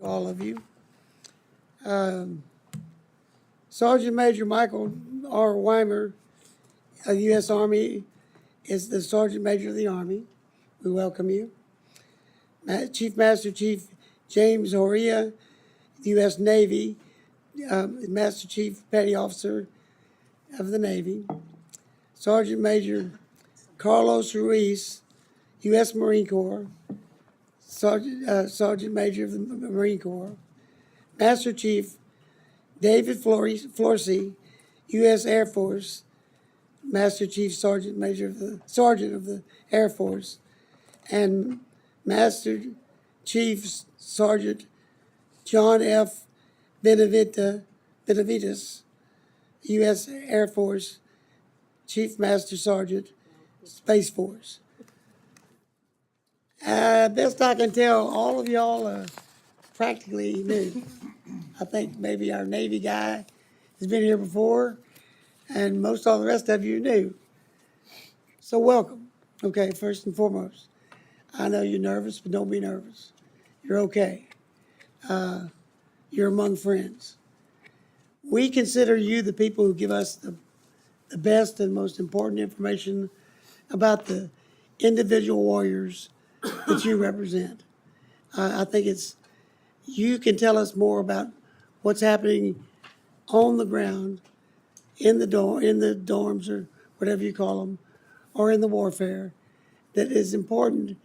all of you. Sergeant Major Michael R. Weimer of the U.S. Army is the Sergeant Major of the Army. We welcome you. Chief Master Chief James Horia, U.S. Navy, Master Chief Petty Officer of the Navy. Sergeant Major Carlos Ruiz, U.S. Marine Corps, Sergeant Major of the Marine Corps. Master Chief David Florsey, U.S. Air Force, Master Chief Sergeant Major of the Sergeant of the Air Force, and Master Chief Sergeant John F. Benavides, U.S. Air Force, Chief Master Sergeant, Space Force. Best I can tell, all of y'all are practically new. I think maybe our Navy guy has been here before, and most all the rest of you are new. So welcome. Okay, first and foremost, I know you're nervous, but don't be nervous. You're okay. You're among friends. We consider you the people who give us the best and most important information about the individual warriors that you represent. I think you can tell us more about what's happening on the ground, in the dorms or whatever you call them, or in the warfare that is important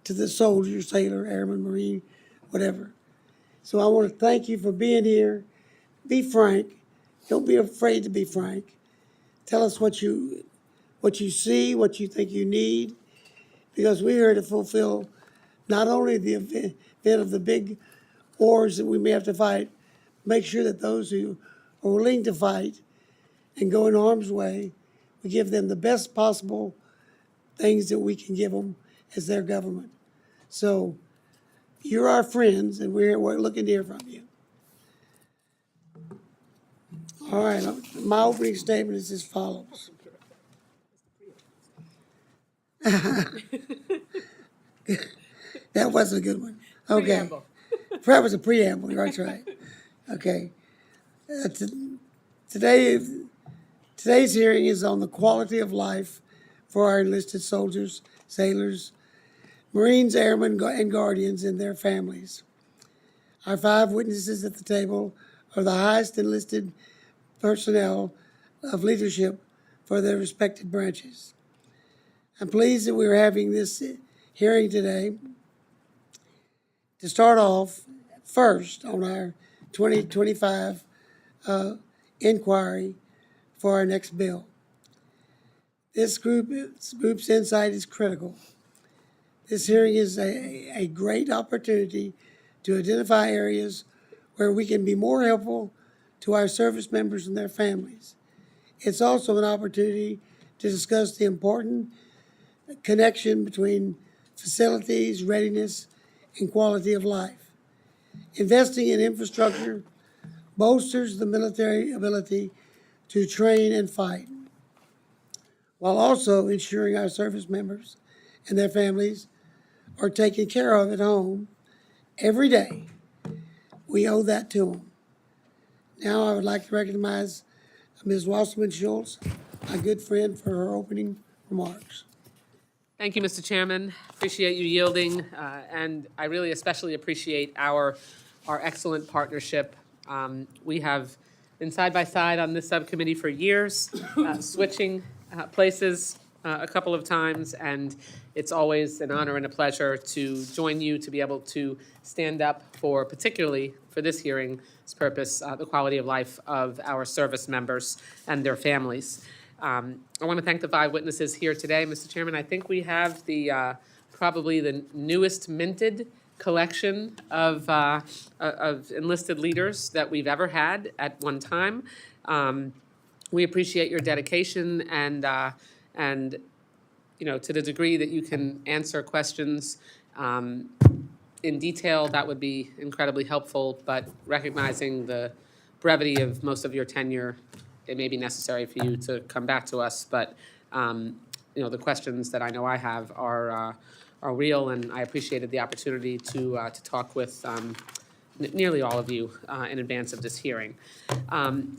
to the soldier, sailor, airman, marine, whatever. So I want to thank you for being here. Be frank. Don't be afraid to be frank. Tell us what you see, what you think you need, because we're here to fulfill not only the event of the big wars that we may have to fight, make sure that those who are willing to fight and go in harm's way, we give them the best possible things that we can give them as their government. So you're our friends, and we're looking to hear from you. All right, my opening statement is as follows. That wasn't a good one. Okay. That was a preamble, that's right. Okay. Today's hearing is on the quality of life for our enlisted soldiers, sailors, Marines, airmen, and guardians and their families. Our 5 witnesses at the table are the highest enlisted personnel of leadership for their respective branches. I'm pleased that we're having this hearing today to start off first on our 2025 inquiry for our next bill. This group's insight is critical. This hearing is a great opportunity to identify areas where we can be more helpful to our service members and their families. It's also an opportunity to discuss the important connection between facilities, readiness, and quality of life. Investing in infrastructure bolsters the military ability to train and fight, while also ensuring our service members and their families are taken care of at home every day. We owe that to them. Now I would like to recognize Ms. Wasserman Schultz, my good friend, for her opening remarks. Thank you, Mr. Chairman. Appreciate you yielding, and I really especially appreciate our excellent partnership. We have been side by side on this subcommittee for years, switching places a couple of times, and it's always an honor and a pleasure to join you to be able to stand up for, particularly for this hearing's purpose, the quality of life of our service members and their families. I want to thank the 5 witnesses here today, Mr. Chairman. I think we have the probably the newest minted collection of enlisted leaders that we've ever had at one time. We appreciate your dedication and you know, to the degree that you can answer questions in detail, that would be incredibly helpful. But recognizing the brevity of most of your tenure, it may be necessary for you to come back to us. But you know, the questions that I know I have are real, and I appreciated the opportunity to talk with nearly all of you in advance of this hearing.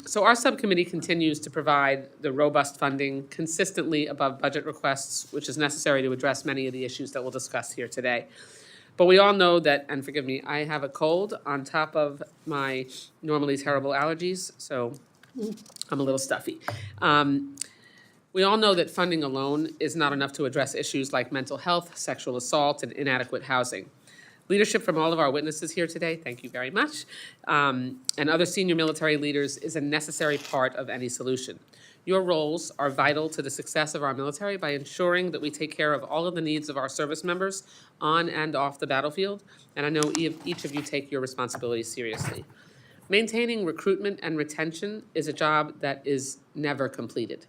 So our subcommittee continues to provide the robust funding consistently above budget requests, which is necessary to address many of the issues that we'll discuss here today. But we all know that, and forgive me, I have a cold on top of my normally terrible allergies, so I'm a little stuffy. We all know that funding alone is not enough to address issues like mental health, sexual assault, and inadequate housing. Leadership from all of our witnesses here today, thank you very much, and other senior military leaders is a necessary part of any solution. Your roles are vital to the success of our military by ensuring that we take care of all of the needs of our service members on and off the battlefield, and I know each of you take your responsibilities seriously. Maintaining recruitment and retention is a job that is never completed.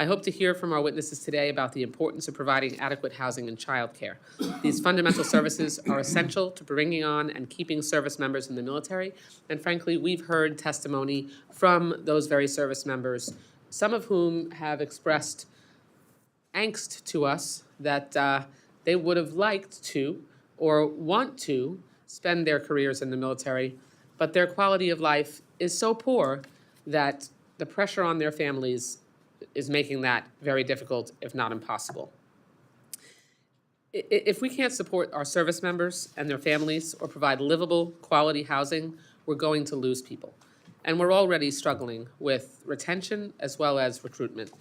I hope to hear from our witnesses today about the importance of providing adequate housing and childcare. These fundamental services are essential to bringing on and keeping service members in the military, and frankly, we've heard testimony from those very service members, some of whom have expressed angst to us that they would have liked to or want to spend their careers in the military, but their quality of life is so poor that the pressure on their families is making that very difficult, if not impossible. If we can't support our service members and their families or provide livable, quality housing, we're going to lose people. And we're already struggling with retention as well as recruitment.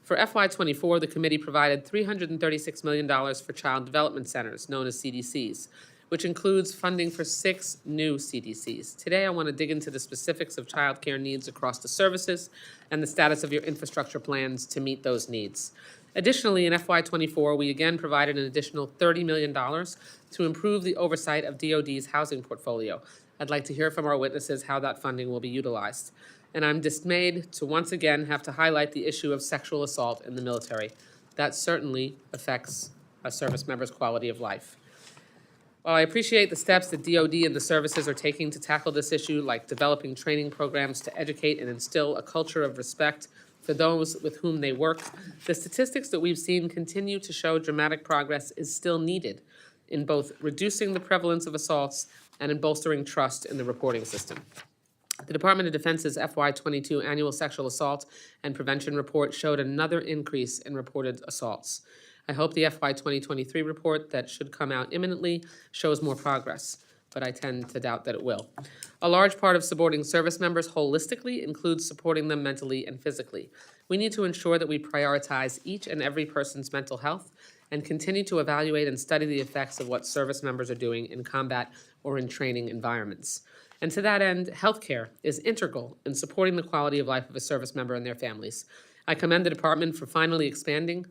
For FY24, the committee provided $336 million for child development centers, known as CDCs, which includes funding for 6 new CDCs. Today, I want to dig into the specifics of childcare needs across the services and the status of your infrastructure plans to meet those needs. Additionally, in FY24, we again provided an additional $30 million to improve the oversight of DoD's housing portfolio. I'd like to hear from our witnesses how that funding will be utilized. And I'm dismayed to once again have to highlight the issue of sexual assault in the military. That certainly affects a service member's quality of life. While I appreciate the steps that DoD and the services are taking to tackle this issue, like developing training programs to educate and instill a culture of respect for those with whom they work, the statistics that we've seen continue to show dramatic progress is still needed in both reducing the prevalence of assaults and in bolstering trust in the reporting system. The Department of Defense's FY22 annual sexual assault and prevention report showed another increase in reported assaults. I hope the FY 2023 report that should come out imminently shows more progress, but I tend to doubt that it will. A large part of supporting service members holistically includes supporting them mentally and physically. We need to ensure that we prioritize each and every person's mental health and continue to evaluate and study the effects of what service members are doing in combat or in training environments. And to that end, healthcare is integral in supporting the quality of life of a service member and their families. I commend the department for finally expanding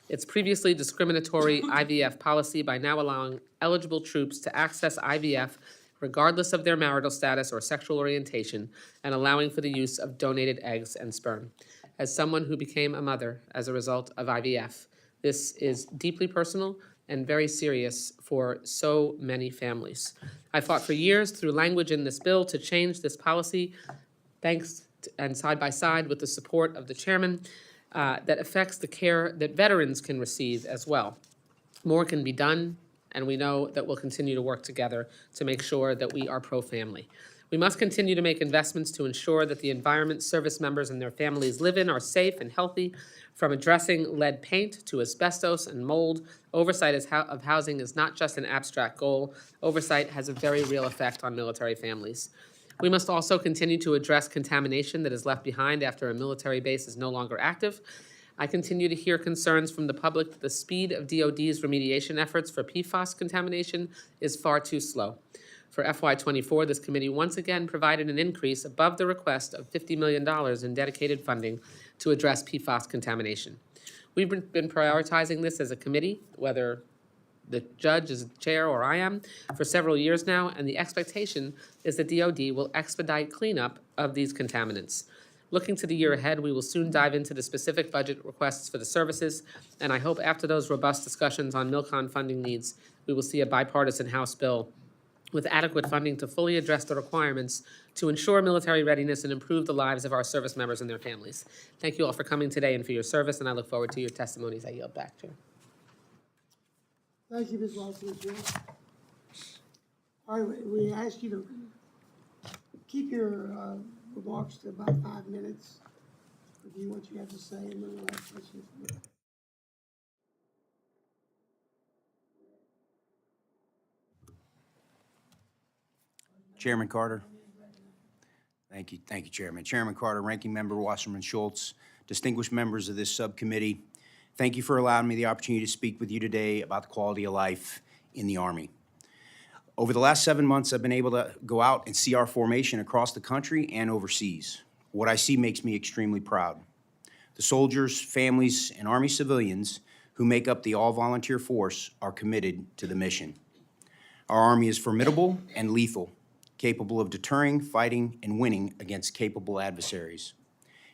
its previously discriminatory IVF policy by now allowing eligible troops to access IVF regardless of their marital status or sexual orientation, and allowing for the use of donated eggs and sperm. As someone who became a mother as a result of IVF, this is deeply personal and very serious for so many families. I fought for years through language in this bill to change this policy, thanks and side by side with the support of the chairman, that affects the care that veterans can receive as well. More can be done, and we know that we'll continue to work together to make sure that we are pro-family. We must continue to make investments to ensure that the environment service members and their families live in are safe and healthy. From addressing lead paint to asbestos and mold, oversight of housing is not just an abstract goal. Oversight has a very real effect on military families. We must also continue to address contamination that is left behind after a military base is no longer active. I continue to hear concerns from the public that the speed of DoD's remediation efforts for PFAS contamination is far too slow. For FY24, this committee once again provided an increase above the request of $50 million in dedicated funding to address PFAS contamination. We've been prioritizing this as a committee, whether the judge is chair or I am, for several years now, and the expectation is that DoD will expedite cleanup of these contaminants. Looking to the year ahead, we will soon dive into the specific budget requests for the services, and I hope after those robust discussions on MILCON funding needs, we will see a bipartisan House bill with adequate funding to fully address the requirements to ensure military readiness and improve the lives of our service members and their families. Thank you all for coming today and for your service, and I look forward to your testimonies. I yield back, Chair. Thank you, Ms. Watson. All right, we ask you to keep your remarks to about 5 minutes. Review what you have to say, and then we'll have questions from you. Chairman Carter. Thank you, Chairman. Chairman Carter, Ranking Member Wasserman Schultz, distinguished members of this subcommittee, thank you for allowing me the opportunity to speak with you today about the quality of life in the Army. Over the last 7 months, I've been able to go out and see our formation across the country and overseas. What I see makes me extremely proud. The soldiers, families, and Army civilians who make up the all-volunteer force are committed to the mission. Our Army is formidable and lethal, capable of deterring, fighting, and winning against capable adversaries,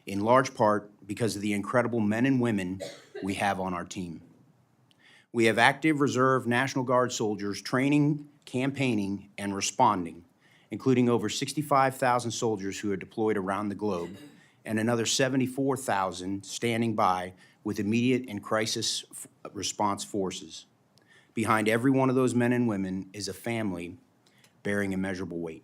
in large part because of the incredible men and women we have on our team. We have active reserve National Guard soldiers training, campaigning, and responding, including over 65,000 soldiers who are deployed around the globe, and another 74,000 standing by with immediate and crisis response forces. Behind every one of those men and women is a family bearing immeasurable weight.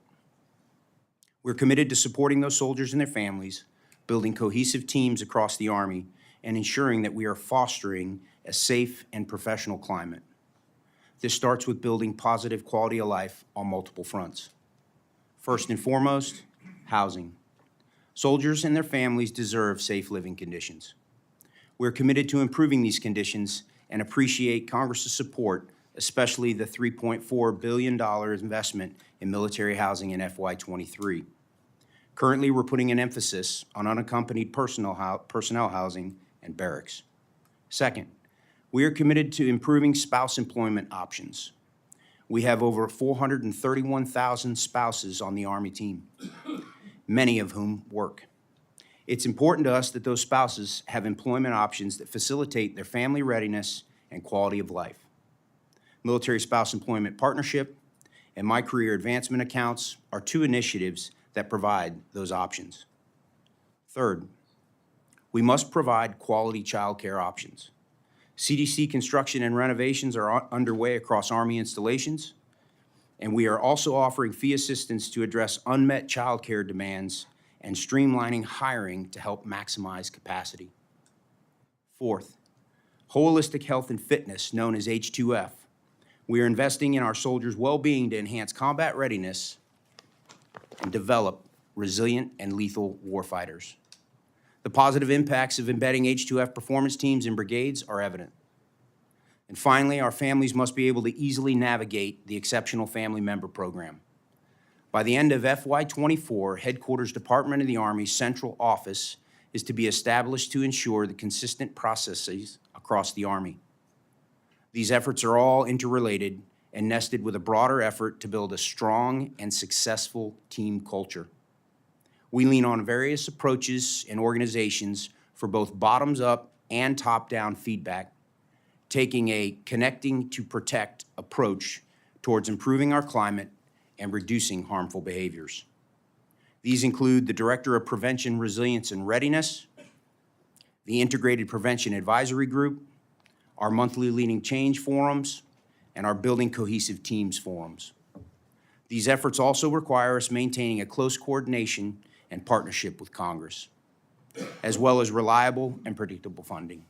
We're committed to supporting those soldiers and their families, building cohesive teams across the Army, and ensuring that we are fostering a safe and professional climate. This starts with building positive quality of life on multiple fronts. First and foremost, housing. Soldiers and their families deserve safe living conditions. We're committed to improving these conditions and appreciate Congress's support, especially the $3.4 billion investment in military housing in FY23. Currently, we're putting an emphasis on unaccompanied personnel housing and barracks. Second, we are committed to improving spouse employment options. We have over 431,000 spouses on the Army team, many of whom work. It's important to us that those spouses have employment options that facilitate their family readiness and quality of life. Military Spouse Employment Partnership and My Career Advancement Accounts are two initiatives that provide those options. Third, we must provide quality childcare options. CDC construction and renovations are underway across Army installations, and we are also offering fee assistance to address unmet childcare demands and streamlining hiring to help maximize capacity. Fourth, holistic health and fitness, known as H2F. We are investing in our soldiers' well-being to enhance combat readiness and develop resilient and lethal warfighters. The positive impacts of embedding H2F performance teams in brigades are evident. And finally, our families must be able to easily navigate the Exceptional Family Member Program. By the end of FY24, Headquarters Department of the Army's central office is to be established to ensure the consistent processes across the Army. These efforts are all interrelated and nested with a broader effort to build a strong and successful team culture. We lean on various approaches and organizations for both bottoms-up and top-down feedback, taking a connecting to protect approach towards improving our climate and reducing harmful behaviors. These include the Director of Prevention, Resilience, and Readiness, the Integrated Prevention Advisory Group, our monthly Leading Change forums, and our Building Cohesive Teams forums. These efforts also require us maintaining a close coordination and partnership with Congress, as well as reliable and predictable funding.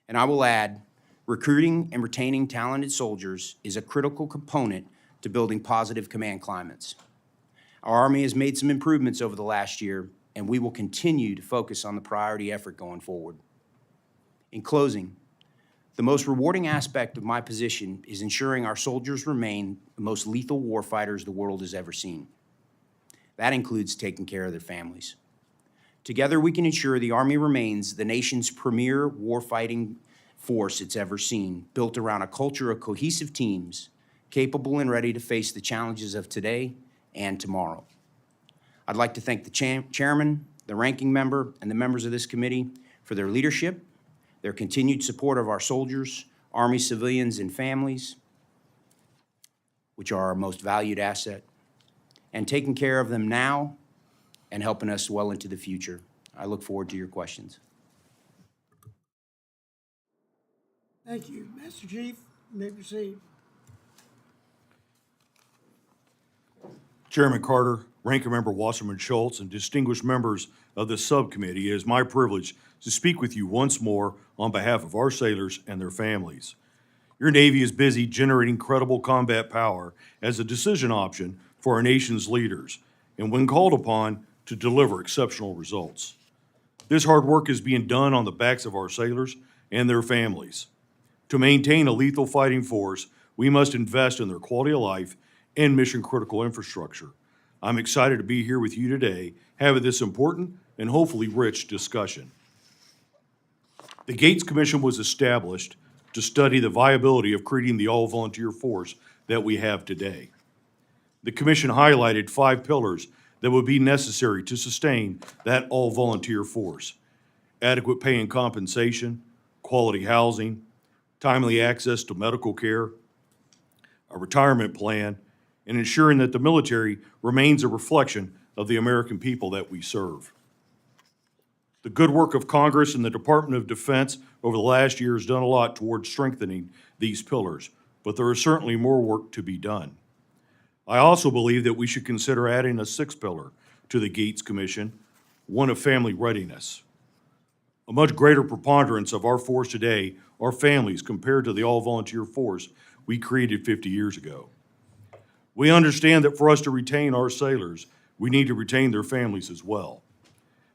And I will add, recruiting and retaining talented soldiers is a critical component to building positive command climates. Our Army has made some improvements over the last year, and we will continue to focus on the priority effort going forward. In closing, the most rewarding aspect of my position is ensuring our soldiers remain the most lethal warfighters the world has ever seen. That includes taking care of their families. Together, we can ensure the Army remains the nation's premier warfighting force it's ever seen, built around a culture of cohesive teams, capable and ready to face the challenges of today and tomorrow. I'd like to thank the chairman, the ranking member, and the members of this committee for their leadership, their continued support of our soldiers, Army civilians, and families, which are our most valued asset, and taking care of them now and helping us well into the future. I look forward to your questions. Thank you. Master Chief, you may proceed. Chairman Carter, Ranking Member Wasserman Schultz, and distinguished members of the subcommittee, it is my privilege to speak with you once more on behalf of our sailors and their families. Your Navy is busy generating credible combat power as a decision option for our nation's leaders, and when called upon, to deliver exceptional results. This hard work is being done on the backs of our sailors and their families. To maintain a lethal fighting force, we must invest in their quality of life and mission-critical infrastructure. I'm excited to be here with you today, having this important and hopefully rich discussion. The Gates Commission was established to study the viability of creating the all-volunteer force that we have today. The commission highlighted 5 pillars that would be necessary to sustain that all-volunteer force: adequate pay and compensation, quality housing, timely access to medical care, a retirement plan, and ensuring that the military remains a reflection of the American people that we serve. The good work of Congress and the Department of Defense over the last year has done a lot towards strengthening these pillars, but there is certainly more work to be done. I also believe that we should consider adding a 6th pillar to the Gates Commission, one of family readiness. A much greater preponderance of our force today are families compared to the all-volunteer force we created 50 years ago. We understand that for us to retain our sailors, we need to retain their families as well.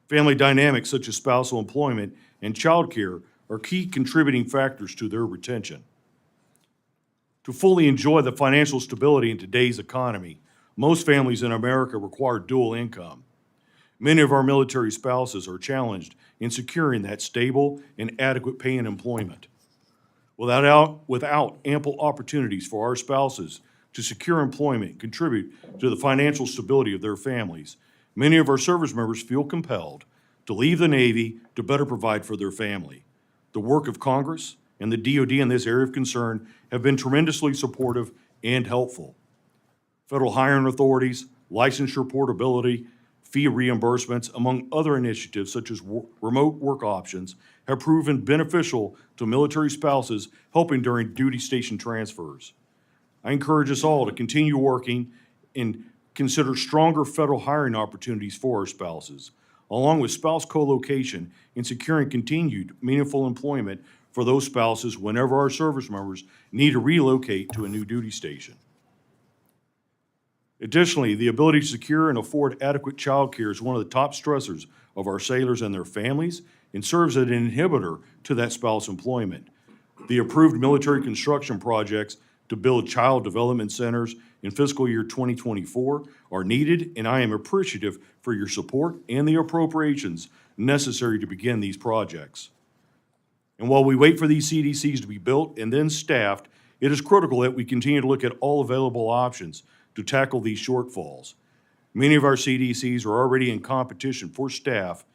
Family dynamics such as spousal employment and childcare are key contributing factors to their retention. To fully enjoy the financial stability in today's economy, most families in America require dual income. Many of our military spouses are challenged in securing that stable and adequate pay and employment. Without ample opportunities for our spouses to secure employment and contribute to the financial stability of their families, many of our service members feel compelled to leave the Navy to better provide for their family. The work of Congress and the DoD in this area of concern have been tremendously supportive and helpful. Federal hiring authorities, licensure portability, fee reimbursements, among other initiatives such as remote work options, have proven beneficial to military spouses, helping during duty station transfers. I encourage us all to continue working and consider stronger federal hiring opportunities for our spouses, along with spouse co-location in securing continued meaningful employment for those spouses whenever our service members need to relocate to a new duty station. Additionally, the ability to secure and afford adequate child care is one of the top stressors of our sailors and their families and serves as an inhibitor to that spouse employment. The approved military construction projects to build child development centers in fiscal year 2024 are needed, and I am appreciative for your support and the appropriations necessary to begin these projects. And while we wait for these CDCs to be built and then staffed, it is critical that we continue to look at all available options to tackle these shortfalls. Many of our CDCs are already in competition for staff,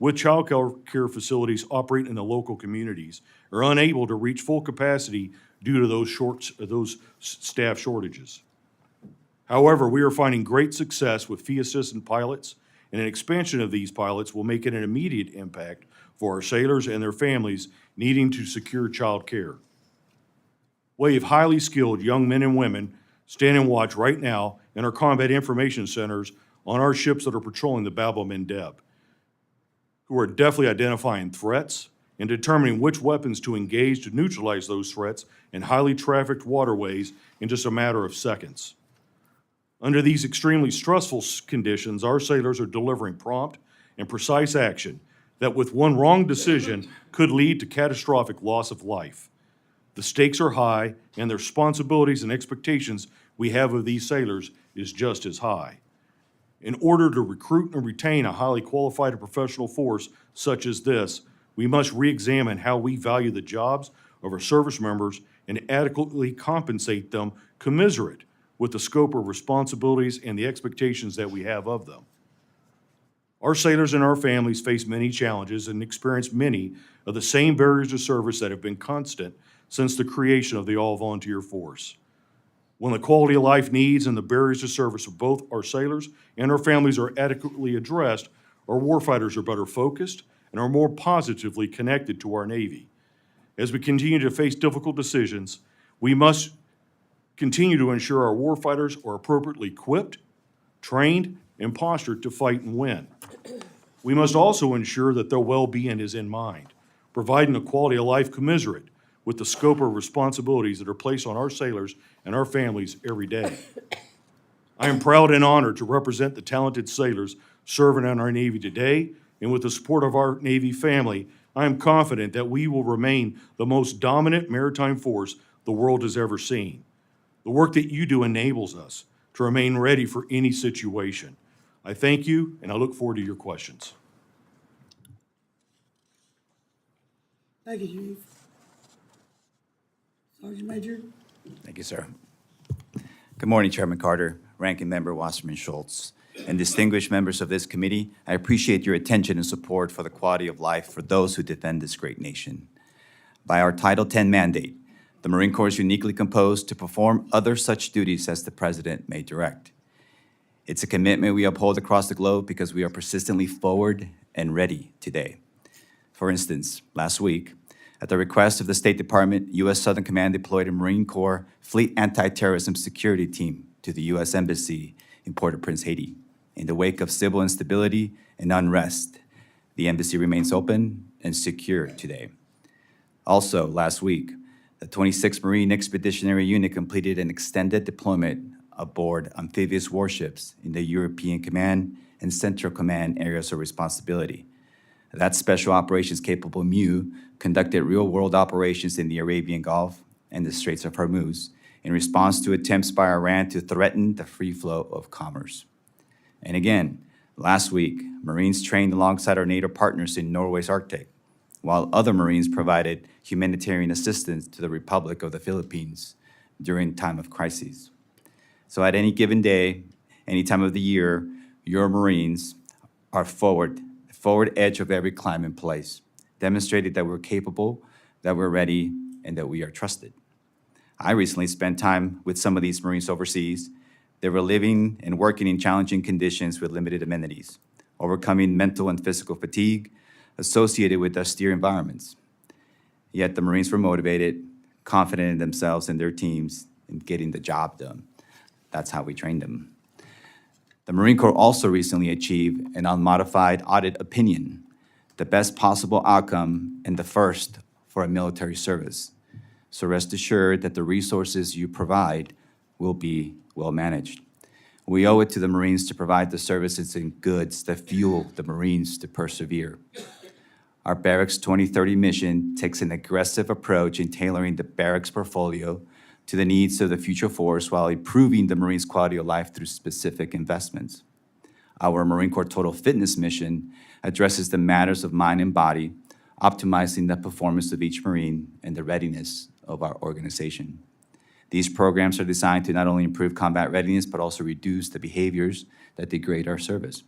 with child care facilities operating in the local communities are unable to reach full capacity due to those staff shortages. However, we are finding great success with fee assistant pilots, and an expansion of these pilots will make it an immediate impact for our sailors and their families needing to secure child care. We have highly skilled young men and women standing watch right now in our combat information centers on our ships that are patrolling the Bab el-Mandeb, who are deftly identifying threats and determining which weapons to engage to neutralize those threats in highly trafficked waterways in just a matter of seconds. Under these extremely stressful conditions, our sailors are delivering prompt and precise action that with one wrong decision could lead to catastrophic loss of life. The stakes are high, and the responsibilities and expectations we have of these sailors is just as high. In order to recruit and retain a highly qualified and professional force such as this, we must re-examine how we value the jobs of our service members and adequately compensate them commensurate with the scope of responsibilities and the expectations that we have of them. Our sailors and our families face many challenges and experience many of the same barriers to service that have been constant since the creation of the all-volunteer force. When the quality of life needs and the barriers to service of both our sailors and our families are adequately addressed, our warfighters are better focused and are more positively connected to our Navy. As we continue to face difficult decisions, we must continue to ensure our warfighters are appropriately equipped, trained and postured to fight and win. We must also ensure that their well-being is in mind, providing a quality of life commensurate with the scope of responsibilities that are placed on our sailors and our families every day. I am proud and honored to represent the talented sailors serving in our Navy today, and with the support of our Navy family, I am confident that we will remain the most dominant maritime force the world has ever seen. The work that you do enables us to remain ready for any situation. I thank you, and I look forward to your questions. Thank you, Chief. Sergeant Major? Thank you, sir. Good morning, Chairman Carter, Ranking Member Wasserman Schultz, and distinguished members of this committee. I appreciate your attention and support for the quality of life for those who defend this great nation. By our Title X mandate, the Marine Corps is uniquely composed to perform other such duties as the President may direct. It's a commitment we uphold across the globe because we are persistently forward and ready today. For instance, last week, at the request of the State Department, U.S. Southern Command deployed a Marine Corps Fleet Anti-Terrorism Security Team to the U.S. Embassy in Port-au-Prince, Haiti. In the wake of civil instability and unrest, the embassy remains open and secure today. Also, last week, the 26th Marine Expeditionary Unit completed an extended deployment aboard amphibious warships in the European Command and Central Command areas of responsibility. That Special Operations Capable MU conducted real-world operations in the Arabian Gulf and the Straits of Hormuz in response to attempts by Iran to threaten the free flow of commerce. And again, last week, Marines trained alongside our NATO partners in Norway's Arctic, while other Marines provided humanitarian assistance to the Republic of the Philippines during time of crises. So at any given day, any time of the year, your Marines are forward edge of every climb and place, demonstrating that we're capable, that we're ready, and that we are trusted. I recently spent time with some of these Marines overseas. They were living and working in challenging conditions with limited amenities, overcoming mental and physical fatigue associated with austere environments. Yet the Marines were motivated, confident in themselves and their teams, and getting the job done. That's how we trained them. The Marine Corps also recently achieved an unmodified audit opinion, the best possible outcome and the first for a military service. So rest assured that the resources you provide will be well managed. We owe it to the Marines to provide the services and goods that fuel the Marines to persevere. Our Barracks 2030 mission takes an aggressive approach in tailoring the Barracks portfolio to the needs of the future force while improving the Marines' quality of life through specific investments. Our Marine Corps Total Fitness mission addresses the matters of mind and body, optimizing the performance of each Marine and the readiness of our organization. These programs are designed to not only improve combat readiness, but also reduce the behaviors that degrade our service.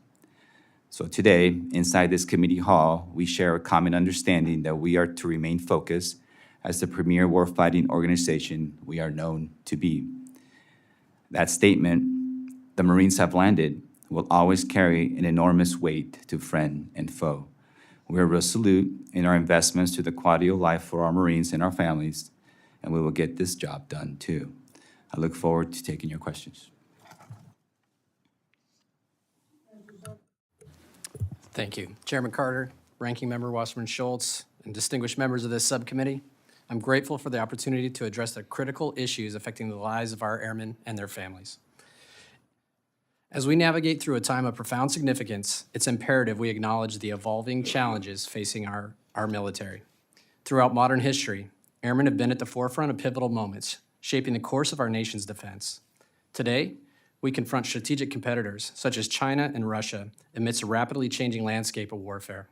So today, inside this committee hall, we share a common understanding that we are to remain focused as the premier warfighting organization we are known to be. That statement, the Marines have landed, will always carry an enormous weight to friend and foe. We are resolute in our investments to the quality of life for our Marines and our families, and we will get this job done too. I look forward to taking your questions. Thank you. Chairman Carter, Ranking Member Wasserman Schultz, and distinguished members of this subcommittee, I'm grateful for the opportunity to address the critical issues affecting the lives of our airmen and their families. As we navigate through a time of profound significance, it's imperative we acknowledge the evolving challenges facing our military. Throughout modern history, airmen have been at the forefront of pivotal moments, shaping the course of our nation's defense. Today, we confront strategic competitors such as China and Russia amidst a rapidly changing landscape of warfare.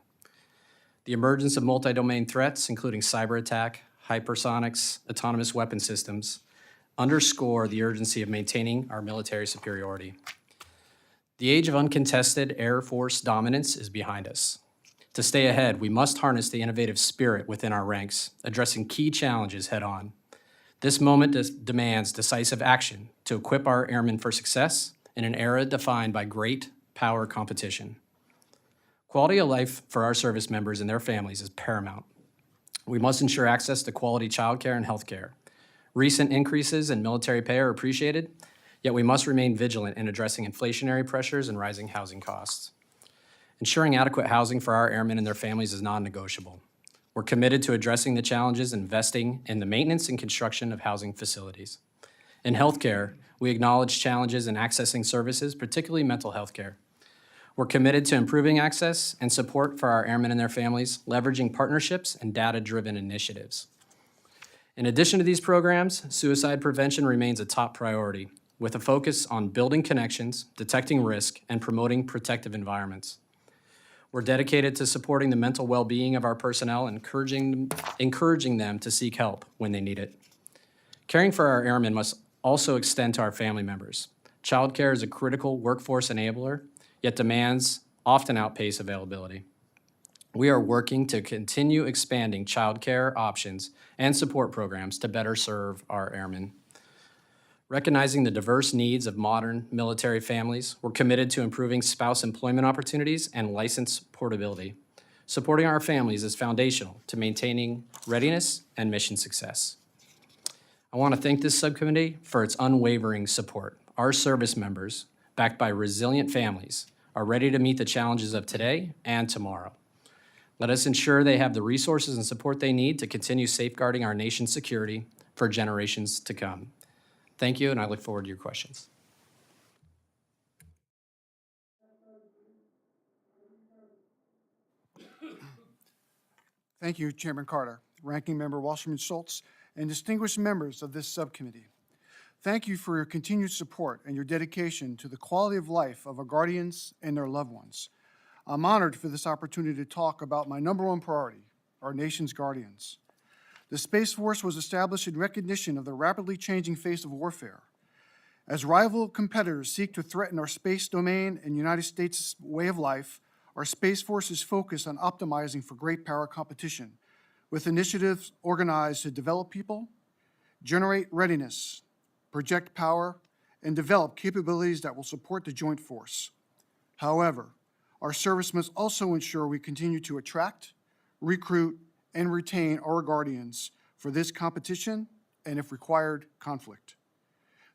The emergence of multi-domain threats, including cyber attack, hypersonics, autonomous weapon systems, underscore the urgency of maintaining our military superiority. The age of uncontested Air Force dominance is behind us. To stay ahead, we must harness the innovative spirit within our ranks, addressing key challenges head-on. This moment demands decisive action to equip our airmen for success in an era defined by great power competition. Quality of life for our service members and their families is paramount. We must ensure access to quality childcare and healthcare. Recent increases in military pay are appreciated. Yet we must remain vigilant in addressing inflationary pressures and rising housing costs. Ensuring adequate housing for our airmen and their families is non-negotiable. We're committed to addressing the challenges and investing in the maintenance and construction of housing facilities. In healthcare, we acknowledge challenges in accessing services, particularly mental health care. We're committed to improving access and support for our airmen and their families, leveraging partnerships and data-driven initiatives. In addition to these programs, suicide prevention remains a top priority, with a focus on building connections, detecting risk, and promoting protective environments. We're dedicated to supporting the mental well-being of our personnel and encouraging them to seek help when they need it. Caring for our airmen must also extend to our family members. Childcare is a critical workforce enabler, yet demands often outpace availability. We are working to continue expanding childcare options and support programs to better serve our airmen. Recognizing the diverse needs of modern military families, we're committed to improving spouse employment opportunities and license portability. Supporting our families is foundational to maintaining readiness and mission success. I want to thank this subcommittee for its unwavering support. Our service members, backed by resilient families, are ready to meet the challenges of today and tomorrow. Let us ensure they have the resources and support they need to continue safeguarding our nation's security for generations to come. Thank you, and I look forward to your questions. Thank you, Chairman Carter, Ranking Member Wasserman Schultz, and distinguished members of this subcommittee. Thank you for your continued support and your dedication to the quality of life of our guardians and their loved ones. I'm honored for this opportunity to talk about my number one priority, our nation's guardians. The Space Force was established in recognition of the rapidly changing face of warfare. As rival competitors seek to threaten our space domain and United States way of life, our Space Force is focused on optimizing for great power competition, with initiatives organized to develop people, generate readiness, project power, and develop capabilities that will support the joint force. However, our service must also ensure we continue to attract, recruit, and retain our guardians for this competition and, if required, conflict.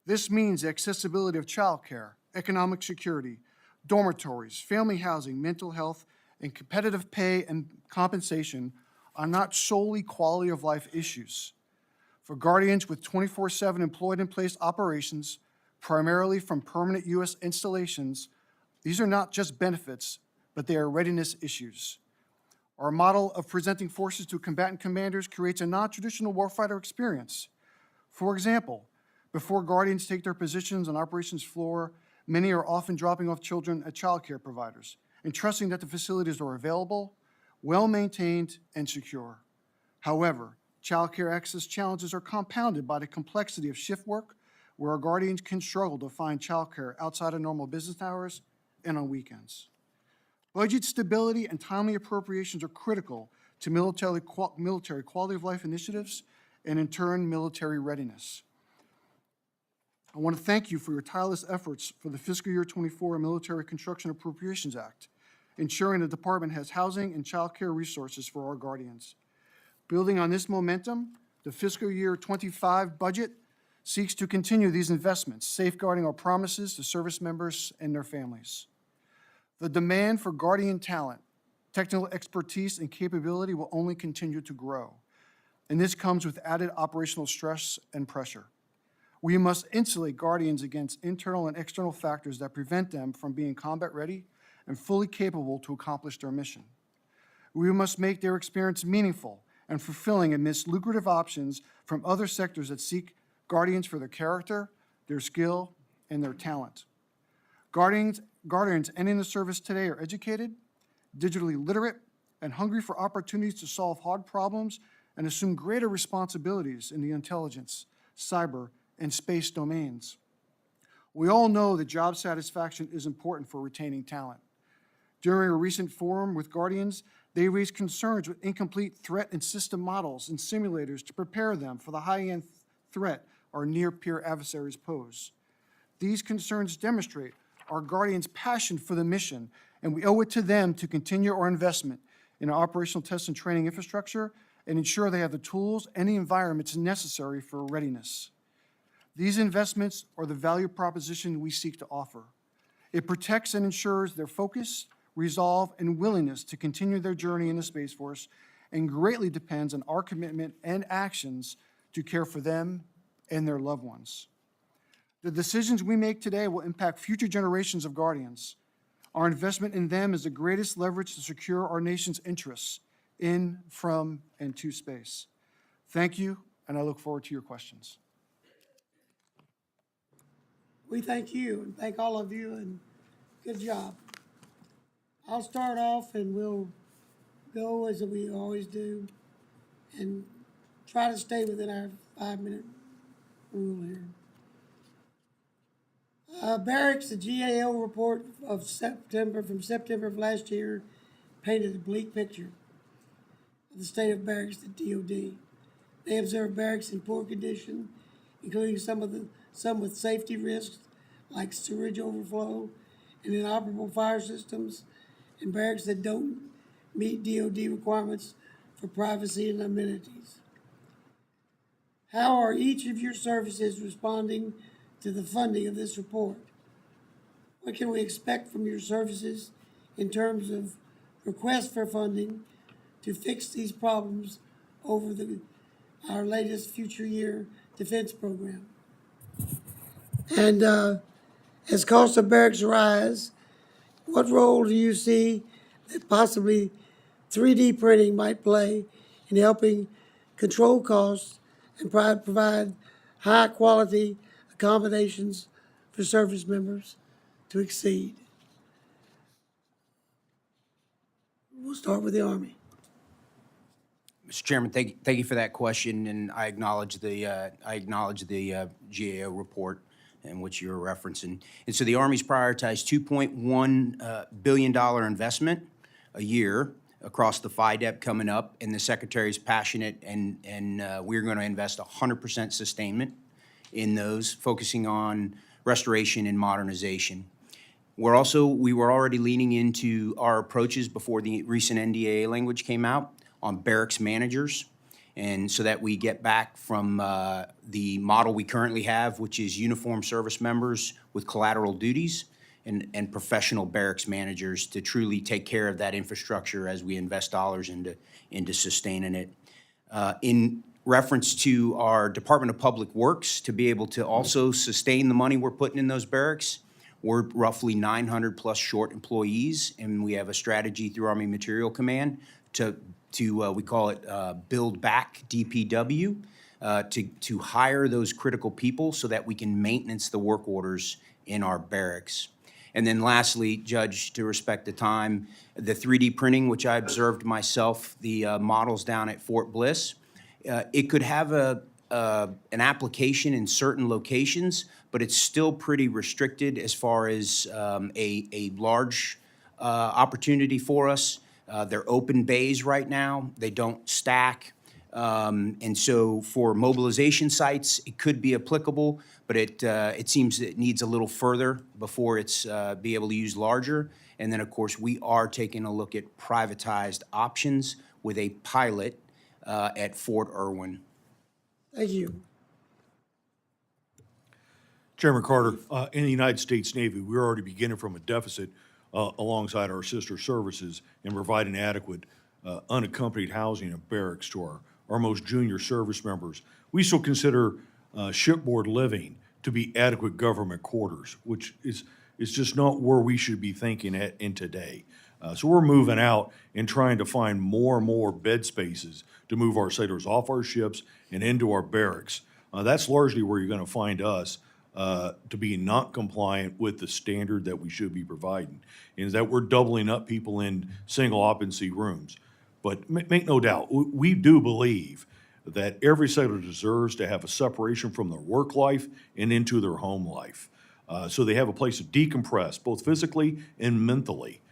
This means the accessibility of childcare, economic security, dormitories, family housing, mental health, and competitive pay and compensation are not solely quality of life issues. For guardians with 24/7 employed in place operations, primarily from permanent U.S. installations, these are not just benefits, but they are readiness issues. Our model of presenting forces to combatant commanders creates a non-traditional warfighter experience. For example, before guardians take their positions on operations floor, many are often dropping off children at childcare providers and trusting that the facilities are available, well-maintained, and secure. However, childcare access challenges are compounded by the complexity of shift work, where our guardians can struggle to find childcare outside of normal business hours and on weekends. Budget stability and timely appropriations are critical to military quality of life initiatives and, in turn, military readiness. I want to thank you for your tireless efforts for the fiscal year 24 Military Construction Appropriations Act, ensuring the department has housing and child care resources for our guardians. Building on this momentum, the fiscal year 25 budget seeks to continue these investments, safeguarding our promises to service members and their families. The demand for guardian talent, technical expertise, and capability will only continue to grow, and this comes with added operational stress and pressure. We must insulate guardians against internal and external factors that prevent them from being combat ready and fully capable to accomplish their mission. We must make their experience meaningful and fulfilling amidst lucrative options from other sectors that seek guardians for their character, their skill, and their talent. Guardians entering the service today are educated, digitally literate, and hungry for opportunities to solve hard problems and assume greater responsibilities in the intelligence, cyber, and space domains. We all know that job satisfaction is important for retaining talent. During a recent forum with Guardians, they raised concerns with incomplete threat and system models and simulators to prepare them for the high-end threat our near-peer adversaries pose. These concerns demonstrate our Guardians' passion for the mission, and we owe it to them to continue our investment in our operational test and training infrastructure and ensure they have the tools and the environments necessary for readiness. These investments are the value proposition we seek to offer. It protects and ensures their focus, resolve, and willingness to continue their journey in the Space Force, and greatly depends on our commitment and actions to care for them and their loved ones. The decisions we make today will impact future generations of Guardians. Our investment in them is the greatest leverage to secure our nation's interests in, from, and to space. Thank you, and I look forward to your questions. We thank you and thank all of you, and good job. I'll start off and we'll go as we always do and try to stay within our 5-minute rule here. Barracks, the GAO report from September of last year painted a bleak picture of the state of barracks at DOD. They observed barracks in poor condition, including some with safety risks like sewage overflow and inoperable fire systems, and barracks that don't meet DOD requirements for privacy and amenities. How are each of your services responding to the funding of this report? What can we expect from your services in terms of requests for funding to fix these problems over our latest future year defense program? And as costs of barracks rise, what role do you see that possibly 3D printing might play in helping control costs and provide high-quality accommodations for service members to exceed? We'll start with the Army. Mr. Chairman, thank you for that question, and I acknowledge the GAO report in which you're referencing. And so the Army's prioritized $2.1 billion investment a year across the FIDEP coming up, and the Secretary's passionate, and we're going to invest 100% sustainment in those, focusing on restoration and modernization. We were already leaning into our approaches before the recent NDAA language came out on barracks managers, and so that we get back from the model we currently have, which is uniformed service members with collateral duties, and professional barracks managers to truly take care of that infrastructure as we invest dollars into sustaining it. In reference to our Department of Public Works, to be able to also sustain the money we're putting in those barracks, we're roughly 900 plus short employees, and we have a strategy through Army Material Command to we call it Build Back DPW, to hire those critical people so that we can maintenance the work orders in our barracks. And then lastly, Judge, to respect the time, the 3D printing, which I observed myself, the models down at Fort Bliss, it could have an application in certain locations, but it's still pretty restricted as far as a large opportunity for us. They're open bays right now. They don't stack. And so for mobilization sites, it could be applicable, but it seems it needs a little further before it's be able to use larger. And then, of course, we are taking a look at privatized options with a pilot at Fort Irwin. Thank you. Chairman Carter, in the United States Navy, we're already beginning from a deficit alongside our sister services in providing adequate unaccompanied housing and barracks to our most junior service members. We still consider shipboard living to be adequate government quarters, which is just not where we should be thinking in today. So we're moving out and trying to find more and more bed spaces to move our sailors off our ships and into our barracks. That's largely where you're going to find us to be not compliant with the standard that we should be providing, is that we're doubling up people in single occupancy rooms. But make no doubt, we do believe that every sailor deserves to have a separation from their work life and into their home life. So they have a place to decompress, both physically and mentally,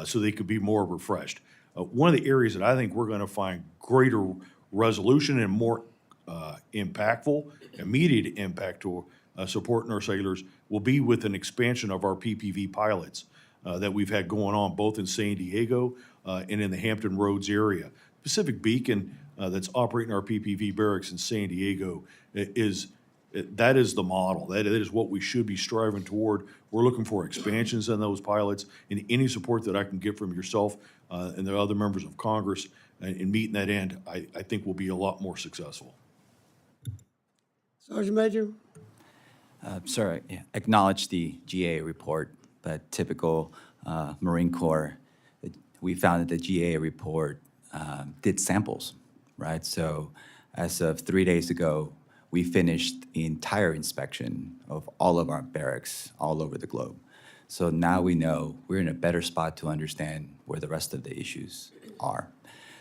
so they could be more refreshed. One of the areas that I think we're going to find greater resolution and more impactful, immediate impact to supporting our sailors will be with an expansion of our PPV pilots that we've had going on both in San Diego and in the Hampton Roads area. Pacific Beacon that's operating our PPV barracks in San Diego is that is the model. That is what we should be striving toward. We're looking for expansions in those pilots, and any support that I can get from yourself and the other members of Congress in meeting that end, I think will be a lot more successful. Sergeant Major? Sir, yeah, acknowledge the GA report, but typical Marine Corps, we found that the GA report did samples, right? So as of 3 days ago, we finished the entire inspection of all of our barracks all over the globe. So now we know we're in a better spot to understand where the rest of the issues are.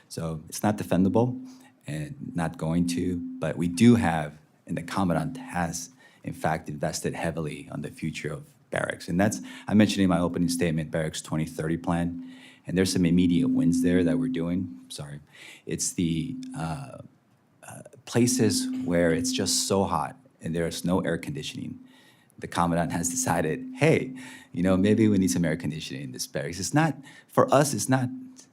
So it's not defendable and not going to, but we do have, and the Commandant has, in fact, invested heavily on the future of barracks. And that's, I mentioned in my opening statement, Barracks 2030 plan, and there's some immediate wins there that we're doing. Sorry. It's the places where it's just so hot and there's no air conditioning. The Commandant has decided, hey, maybe we need some air conditioning in this barracks. It's not, for us, it's not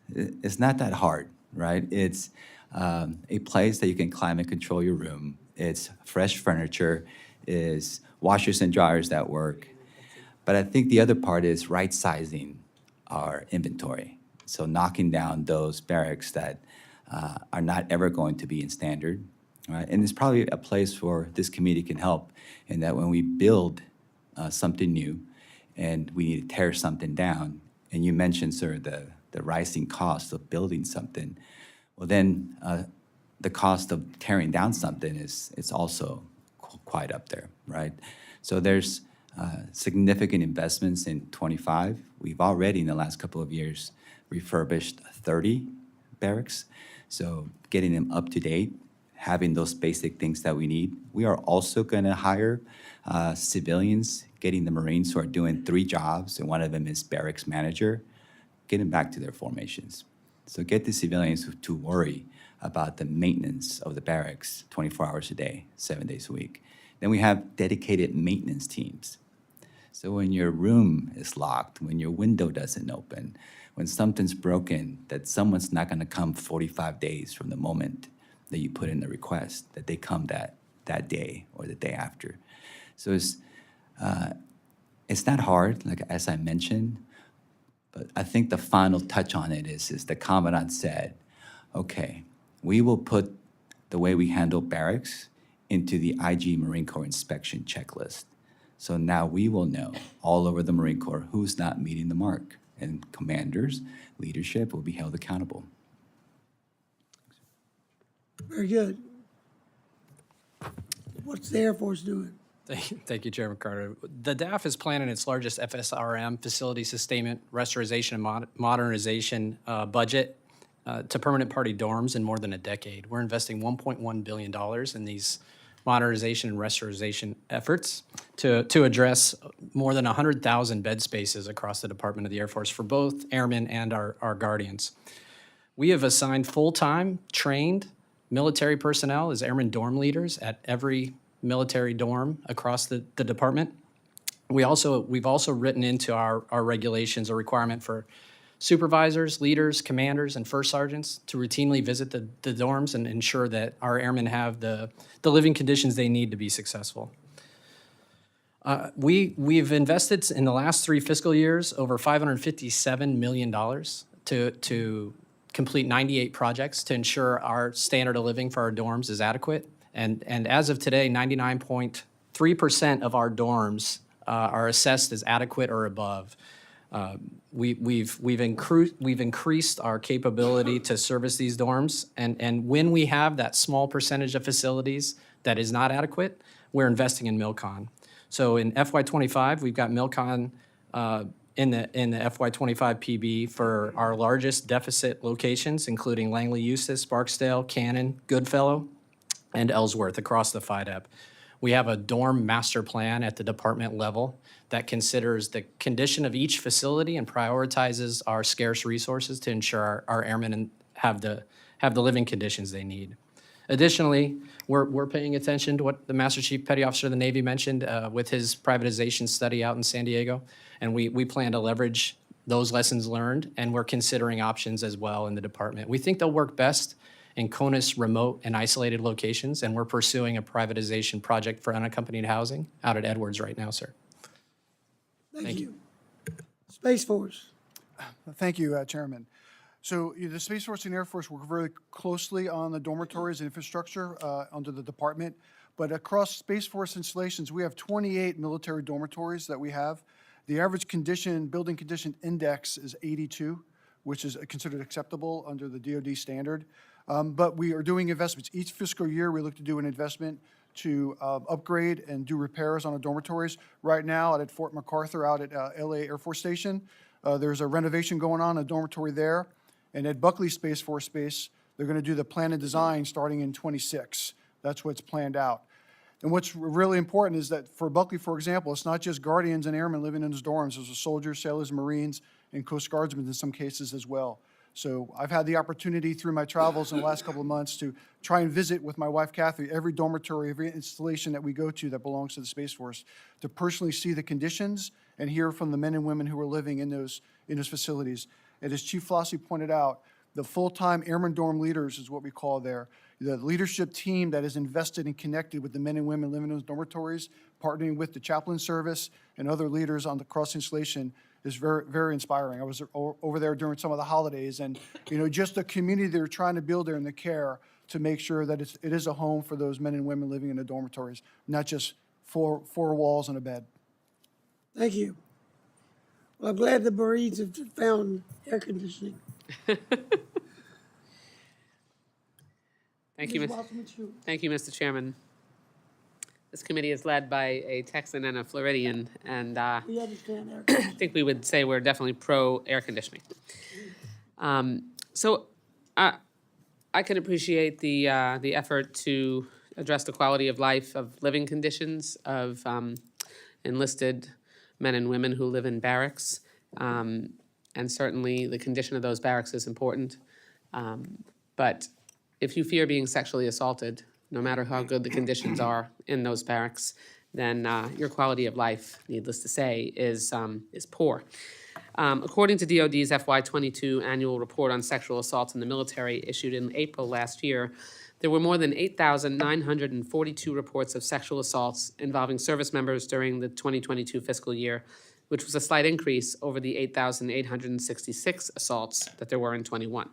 that hard, right? It's a place that you can climate control your room. It's fresh furniture, is washers and dryers that work. But I think the other part is right-sizing our inventory. So knocking down those barracks that are not ever going to be in standard, right? And it's probably a place where this committee can help in that when we build something new and we need to tear something down, and you mentioned, sir, the rising cost of building something, well then the cost of tearing down something is also quite up there, right? So there's significant investments in 25. We've already, in the last couple of years, refurbished 30 barracks. So getting them up to date, having those basic things that we need. We are also going to hire civilians, getting the Marines who are doing 3 jobs, and one of them is barracks manager, get them back to their formations. So get the civilians to worry about the maintenance of the barracks 24 hours a day, 7 days a week. Then we have dedicated maintenance teams. So when your room is locked, when your window doesn't open, when something's broken, that someone's not going to come 45 days from the moment that you put in the request, that they come that day or the day after. So it's not hard, like as I mentioned, but I think the final touch on it is the Commandant said, okay, we will put the way we handle barracks into the IG Marine Corps inspection checklist. So now we will know all over the Marine Corps who's not meeting the mark, and commanders, leadership will be held accountable. Very good. What's the Air Force doing? Thank you, Chairman Carter. The DAF is planning its largest FSRM, Facility Sustainment, Restoration, and Modernization budget to permanent party dorms in more than a decade. We're investing $1.1 billion in these modernization and restoration efforts to address more than 100,000 bed spaces across the Department of the Air Force for both airmen and our guardians. We have assigned full-time, trained military personnel as airmen dorm leaders at every military dorm across the department. We've also written into our regulations a requirement for supervisors, leaders, commanders, and first sergeants to routinely visit the dorms and ensure that our airmen have the living conditions they need to be successful. We've invested in the last 3 fiscal years over $557 million to complete 98 projects to ensure our standard of living for our dorms is adequate. And as of today, 99.3% of our dorms are assessed as adequate or above. We've increased our capability to service these dorms, and when we have that small percentage of facilities that is not adequate, we're investing in MILCON. So in FY25, we've got MILCON in the FY25 PB for our largest deficit locations, including Langley Eustis, Barksdale, Cannon, Goodfellow, and Ellsworth across the FIDEP. We have a dorm master plan at the department level that considers the condition of each facility and prioritizes our scarce resources to ensure our airmen have the living conditions they need. Additionally, we're paying attention to what the Master Chief Petty Officer of the Navy mentioned with his privatization study out in San Diego, and we plan to leverage those lessons learned, and we're considering options as well in the department. We think they'll work best in CONUS remote and isolated locations, and we're pursuing a privatization project for unaccompanied housing out at Edwards right now, sir. Thank you. Space Force. Thank you, Chairman. So the Space Force and Air Force work very closely on the dormitories and infrastructure under the department. But across Space Force installations, we have 28 military dormitories that we have. The average building condition index is 82, which is considered acceptable under the DoD standard. But we are doing investments. Each fiscal year, we look to do an investment to upgrade and do repairs on the dormitories. Right now, at Fort MacArthur out at LA Air Force Station, there's a renovation going on, a dormitory there. And at Buckley Space Force Base, they're going to do the plan and design starting in '26. That's what's planned out. And what's really important is that for Buckley, for example, it's not just Guardians and airmen living in those dorms. There's soldiers, sailors, Marines, and Coast Guardsmen in some cases as well. So I've had the opportunity through my travels in the last couple of months to try and visit with my wife, Kathy, every dormitory, every installation that we go to that belongs to the Space Force, to personally see the conditions and hear from the men and women who are living in those facilities. And as Chief Flossie pointed out, the full-time airman dorm leaders is what we call there. The leadership team that is invested and connected with the men and women living in those dormitories, partnering with the chaplain service and other leaders on the cross installation is very, very inspiring. I was over there during some of the holidays, and just the community they're trying to build there and the care to make sure that it is a home for those men and women living in the dormitories, not just four walls and a bed. Thank you. Well, I'm glad the Marines have found air conditioning. Thank you, Ms. Ms. Wasserman Schultz. Thank you, Mr. Chairman. This committee is led by a Texan and a Floridian, and We understand air I conditioning. think we would say we're definitely pro-air conditioning. So I can appreciate the effort to address the quality of life, of living conditions of enlisted men and women who live in barracks. And certainly the condition of those barracks is important. But if you fear being sexually assaulted, no matter how good the conditions are in those barracks, then your quality of life, needless to say, is poor. According to DoD's FY22 annual report on sexual assaults in the military issued in April last year, there were more than 8,942 reports of sexual assaults involving service members during the 2022 fiscal year, which was a slight increase over the 8,866 assaults that there were in '21.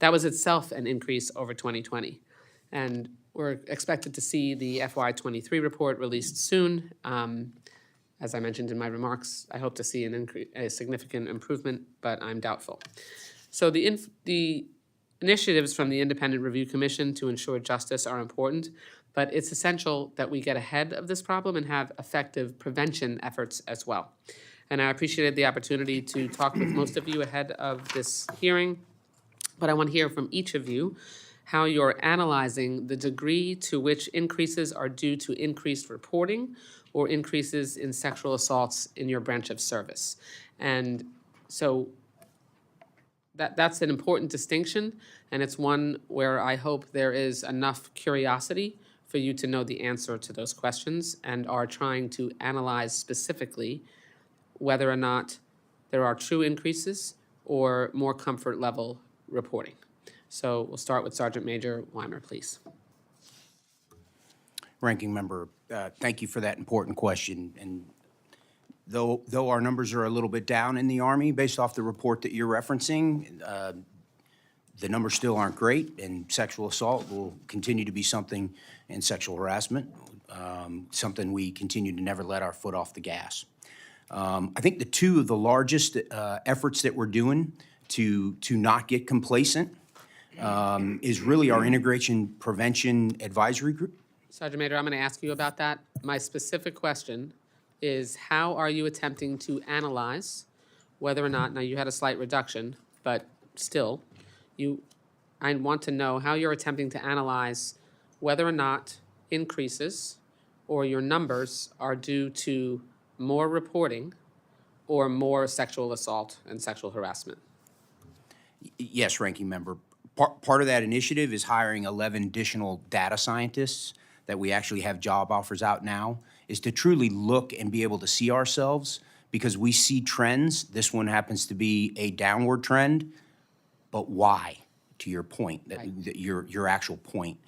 That was itself an increase over 2020. And we're expected to see the FY23 report released soon. As I mentioned in my remarks, I hope to see a significant improvement, but I'm doubtful. So the initiatives from the Independent Review Commission to ensure justice are important, but it's essential that we get ahead of this problem and have effective prevention efforts as well. And I appreciated the opportunity to talk with most of you ahead of this hearing, but I want to hear from each of you how you're analyzing the degree to which increases are due to increased reporting or increases in sexual assaults in your branch of service. And so that's an important distinction, and it's one where I hope there is enough curiosity for you to know the answer to those questions and are trying to analyze specifically whether or not there are true increases or more comfort level reporting. So we'll start with Sergeant Major Weimer, please. Ranking Member, thank you for that important question. And though our numbers are a little bit down in the Army based off the report that you're referencing, the numbers still aren't great, and sexual assault will continue to be something, and sexual harassment, something we continue to never let our foot off the gas. I think the two of the largest efforts that we're doing to not get complacent is really our Integration Prevention Advisory Group. Sergeant Major, I'm going to ask you about that. My specific question is, how are you attempting to analyze whether or not, now you had a slight reduction, but still, I want to know how you're attempting to analyze whether or not increases or your numbers are due to more reporting or more sexual assault and sexual harassment. Yes, Ranking Member. Part of that initiative is hiring 11 additional data scientists that we actually have job offers out now, is to truly look and be able to see ourselves, because we see trends. This one happens to be a downward trend, but why? to your point, Right. that your actual point.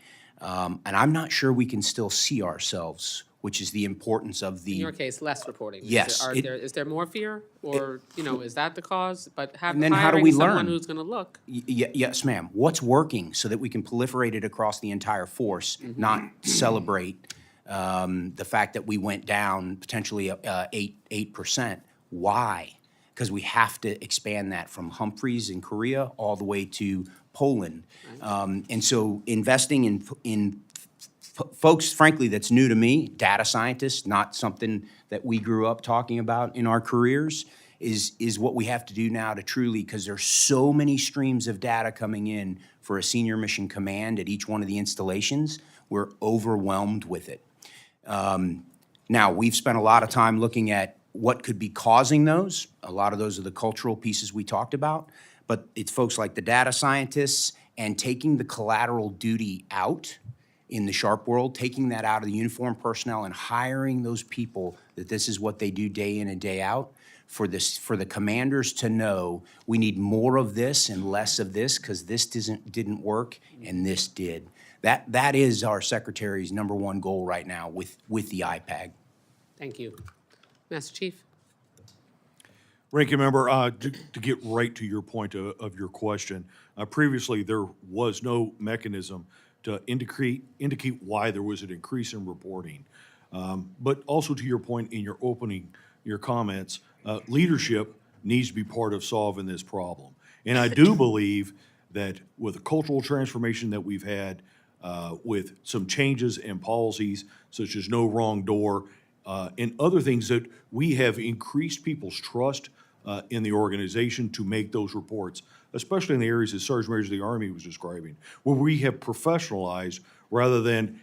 And I'm not sure we can still see ourselves, which is the importance of In the. your case, less reporting. Yes, it- Is there more fear, or, is that the cause? But And then how do we hiring someone learn? who's gonna look, Yes, ma'am. What's working so that we can proliferate it across the entire force, not celebrate the fact that we went down potentially 8%. Why? Because we have to expand that from Humphreys in Korea all the way to Poland. And so investing in folks, frankly, that's new to me, data scientists, not something that we grew up talking about in our careers, is what we have to do now to truly, because there's so many streams of data coming in for a senior mission command at each one of the installations, we're overwhelmed with it. Now, we've spent a lot of time looking at what could be causing those. A lot of those are the cultural pieces we talked about, but it's folks like the data scientists and taking the collateral duty out in the sharp world, taking that out of the uniformed personnel and hiring those people that this is what they do day in and day out, for the commanders to know we need more of this and less of this because this didn't work and this did. That is our secretary's number one goal right now with the IPAG. thank you. Master Chief? Ranking Member, to get right to your point of your question, previously there was no mechanism to indicate why there was an increase in reporting. But also to your point in your comments, leadership needs to be part of solving this problem. And I do believe that with the cultural transformation that we've had, with some changes in policies such as no wrong door, and other things, that we have increased people's trust in the organization to make those reports, especially in the areas that Sergeant Major of the Army was describing, where we have professionalized rather than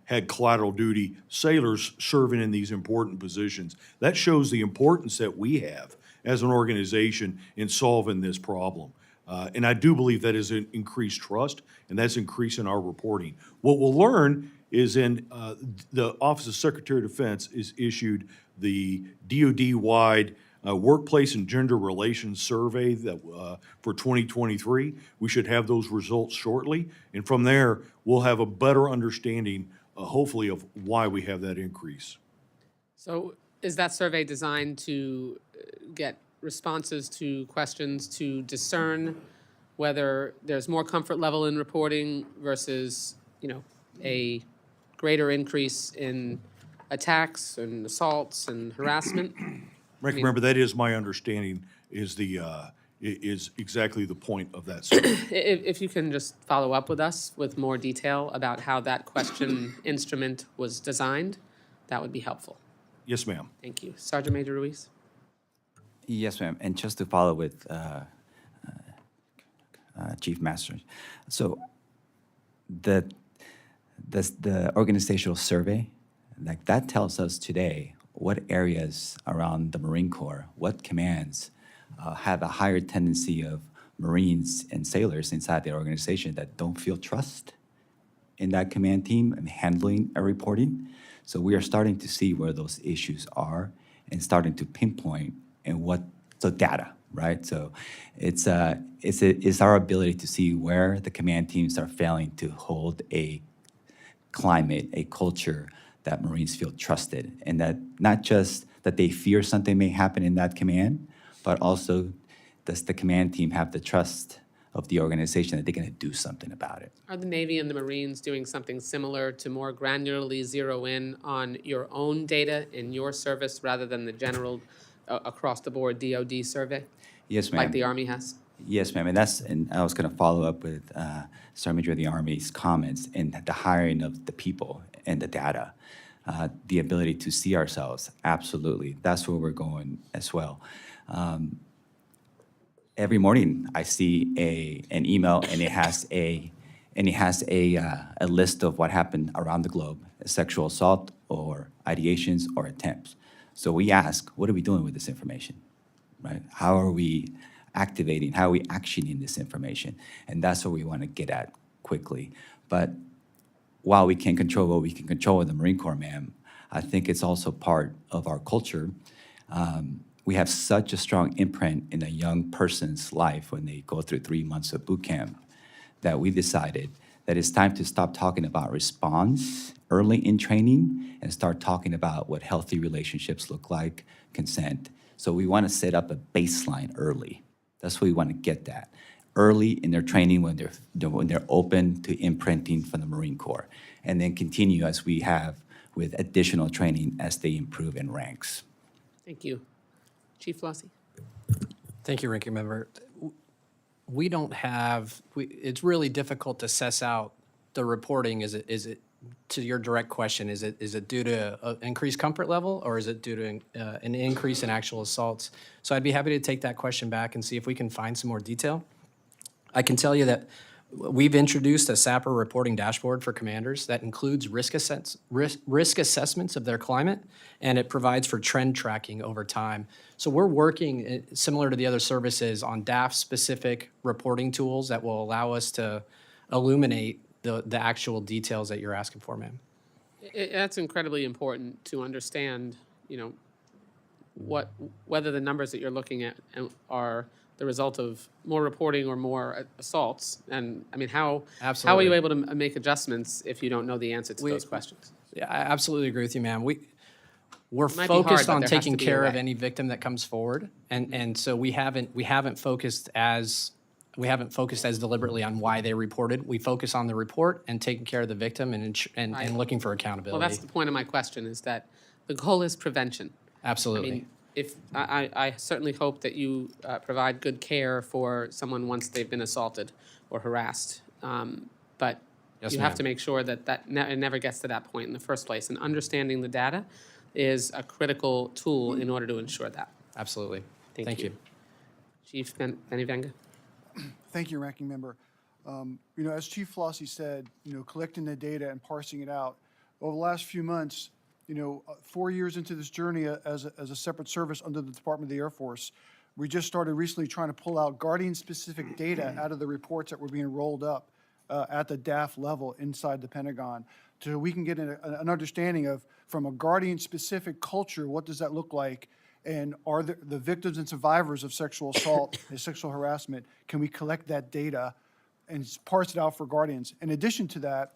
had collateral duty sailors serving in these important positions. That shows the importance that we have as an organization in solving this problem. And I do believe that is an increased trust, and that's increasing our reporting. What we'll learn is in the Office of Secretary of Defense is issued the DoD-wide Workplace and Gender Relations Survey that for 2023. We should have those results shortly, and from there, we'll have a better understanding, hopefully, of why we have that increase. So is that survey designed to get responses to questions to discern whether there's more comfort level in reporting versus, a greater increase in attacks and assaults and harassment? Ranking Member, that is my understanding, is exactly the point of that survey. If you can just follow up with us with more detail about how that question instrument was designed, that would be helpful. Yes, ma'am. Thank you. Sergeant Major Ruiz? Yes, ma'am. And just to follow with Chief Master, so the organizational survey, like that tells us today what areas around the Marine Corps, what commands have a higher tendency of Marines and sailors inside the organization that don't feel trust in that command team and handling and reporting. So we are starting to see where those issues are and starting to pinpoint and what the data, right? So it's our ability to see where the command teams are failing to hold a climate, a culture that Marines feel trusted, and that not just that they fear something may happen in that command, but also does the command team have the trust of the organization that they're going to do something about it. Are the Navy and the Marines doing something similar to more granularly zero in on your own data in your service rather than the general across-the-board DoD survey? Yes, ma'am. Like the Army has? Yes, ma'am, and I was going to follow up with Sergeant Major of the Army's comments in the hiring of the people and the data, the ability to see ourselves. Absolutely, that's where we're going as well. Every morning I see an email, and it has a list of what happened around the globe: a sexual assault or ideations or attempts. So we ask, what are we doing with this information, right? How are we activating? How are we actioning this information? And that's what we want to get at quickly. But while we can control what we can control with the Marine Corps, ma'am, I think it's also part of our culture. We have such a strong imprint in a young person's life when they go through 3 months of boot camp that we decided that it's time to stop talking about response early in training and start talking about what healthy relationships look like, consent. So we want to set up a baseline early. That's what we want to get at. Early in their training when they're open to imprinting from the Marine Corps, and then continue as we have with additional training as they improve in ranks. Thank you. Chief Flossie? Thank you, Ranking Member. We don't have, it's really difficult to suss out the reporting. Is it, to your direct question, is it due to increased comfort level, or is it due to an increase in actual assaults? So I'd be happy to take that question back and see if we can find some more detail. I can tell you that we've introduced a SAPR reporting dashboard for commanders that includes risk assessments of their climate, and it provides for trend tracking over time. So we're working, similar to the other services, on DAF-specific reporting tools that will allow us to illuminate the actual details that you're asking for, ma'am. That's incredibly important to understand, whether the numbers that you're looking at are the result of more reporting or more assaults. And I mean, how are you Absolutely. able to make adjustments if you don't know the answer to those questions? Yeah, I absolutely agree with you, ma'am. We're might be hard, focused but on there has taking to be a care of way. any victim that comes forward, and so we haven't focused as deliberately on why they reported. We focus on the report and taking care of the victim and looking for Well, accountability. that's the point of my question, is that the goal is prevention. I Absolutely. mean, if, I certainly hope that you provide good care for someone once they've been assaulted or harassed. But Yes, you have ma'am. to make sure that it never gets to that point in the first place. And understanding the data is a critical tool in order to ensure that. Absolutely. Thank Thank you. you. Chief Benny-Venga? Thank you, Ranking Member. As Chief Flossie said, collecting the data and parsing it out, over the last few months, 4 years into this journey as a separate service under the Department of the Air Force, we just started recently trying to pull out Guardian-specific data out of the reports that were being rolled up at the DAF level inside the Pentagon, so we can get an understanding of, from a Guardian-specific culture, what does that look like, and are the victims and survivors of sexual assault and sexual harassment, can we collect that data and parse it out for Guardians? In addition to that,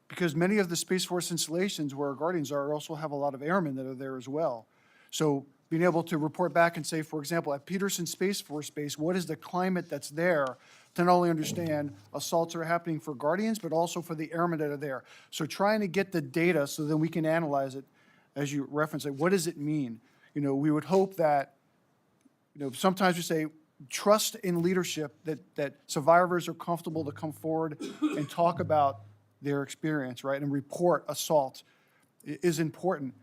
because many of the Space Force installations where our Guardians are also have a lot of airmen that are there as well. So being able to report back and say, for example, at Peterson Space Force Base, what is the climate that's there to not only understand assaults are happening for Guardians, but also for the airmen that are there. So trying to get the data so then we can analyze it, as you referenced it, what does it mean? We would hope that, sometimes we say, trust in leadership, that survivors are comfortable to come forward and talk about their experience, right, and report assault is important.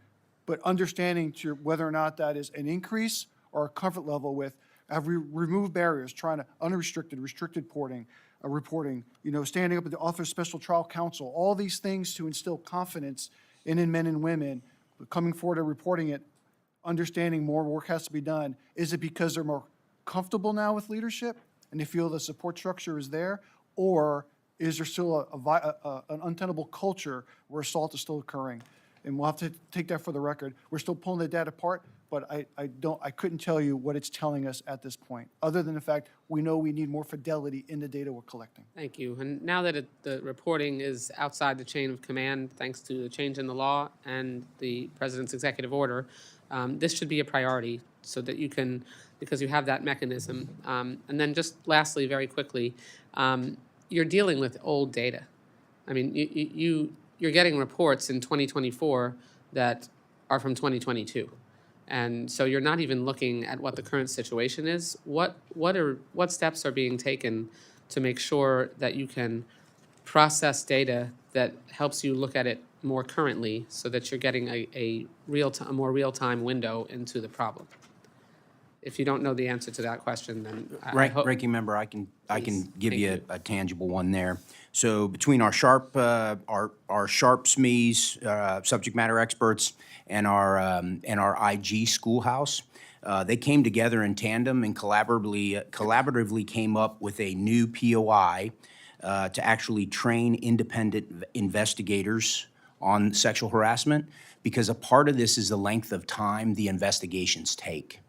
But understanding whether or not that is an increase or a comfort level with, have we removed barriers, trying to restricted reporting, standing up at the Office of Special Trial Counsel, all these things to instill confidence in men and women, coming forward and reporting it, understanding more work has to be done. Is it because they're more comfortable now with leadership and they feel the support structure is there, or is there still an untenable culture where assault is still occurring? And we'll have to take that for the record. We're still pulling the data apart, but I couldn't tell you what it's telling us at this point, other than the fact we know we need more fidelity in the data we're collecting. Thank you. And now that the reporting is outside the chain of command, thanks to the change in the law and the President's executive order, this should be a priority so that you can, because you have that mechanism. And then just lastly, very quickly, you're dealing with old data. I mean, you're getting reports in 2024 that are from 2022. And so you're not even looking at what the current situation is. What steps are being taken to make sure that you can process data that helps you look at it more currently so that you're getting a more real-time window into the problem? If you don't know the answer to that question, then I hope. Ranking Member, I can Please. give Thank you you. a tangible one there. So between our SHARP SMEs, subject matter experts, and our IG schoolhouse, they came together in tandem and collaboratively came up with a new POI to actually train independent investigators on sexual harassment, because a part of this is the length of time the investigations take.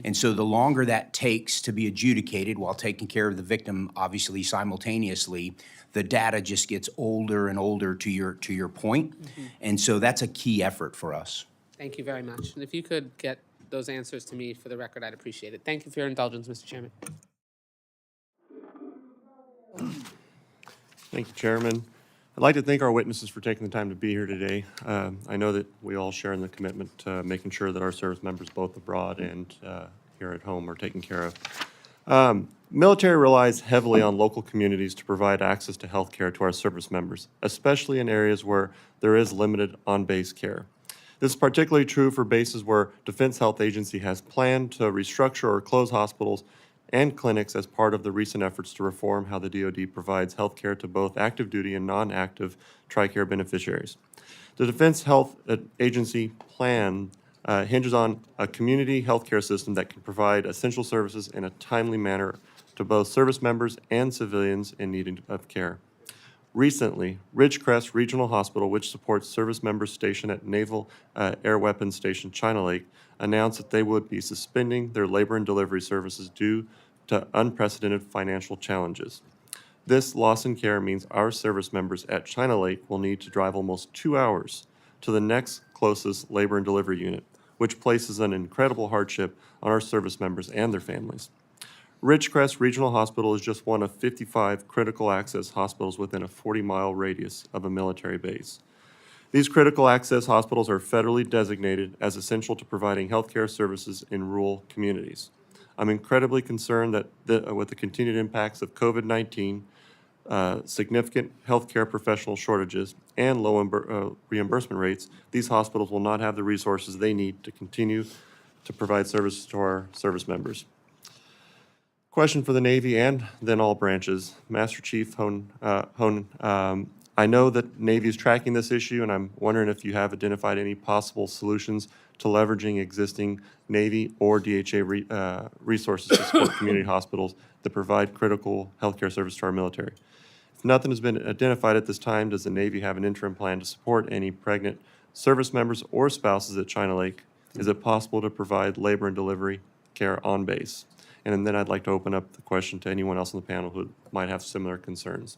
And so the longer that takes to be adjudicated while taking care of the victim, obviously simultaneously, the data just gets older and older to your point. And so that's a key effort for us. Thank you very much. And if you could get those answers to me for the record, I'd appreciate it. Thank you for your indulgence, Mr. Chairman. Thank you, Chairman. I'd like to thank our witnesses for taking the time to be here today. I know that we all share in the commitment to making sure that our service members, both abroad and here at home, are taken care of. Military relies heavily on local communities to provide access to health care to our service members, especially in areas where there is limited on-base care. This is particularly true for bases where Defense Health Agency has planned to restructure or close hospitals and clinics as part of the recent efforts to reform how the DoD provides health care to both active duty and non-active TRICARE beneficiaries. The Defense Health Agency plan hinges on a community healthcare system that can provide essential services in a timely manner to both service members and civilians in need of care. Recently, Ridgecrest Regional Hospital, which supports service members stationed at Naval Air Weapons Station China Lake, announced that they would be suspending their labor and delivery services due to unprecedented financial challenges. This loss in care means our service members at China Lake will need to drive almost 2 hours to the next closest labor and delivery unit, which places an incredible hardship on our service members and their families. Ridgecrest Regional Hospital is just one of 55 critical access hospitals within a 40-mile radius of a military base. These critical access hospitals are federally designated as essential to providing healthcare services in rural communities. I'm incredibly concerned that with the continued impacts of COVID-19, significant healthcare professional shortages, and low reimbursement rates, these hospitals will not have the resources they need to continue to provide services to our service members. Question for the Navy and then all branches. Master Chief Hone, I know that Navy is tracking this issue, and I'm wondering if you have identified any possible solutions to leveraging existing Navy or DHA resources to support community hospitals that provide critical healthcare service to our military. If nothing has been identified at this time, does the Navy have an interim plan to support any pregnant service members or spouses at China Lake? Is it possible to provide labor and delivery care on base? And then I'd like to open up the question to anyone else on the panel who might have similar concerns.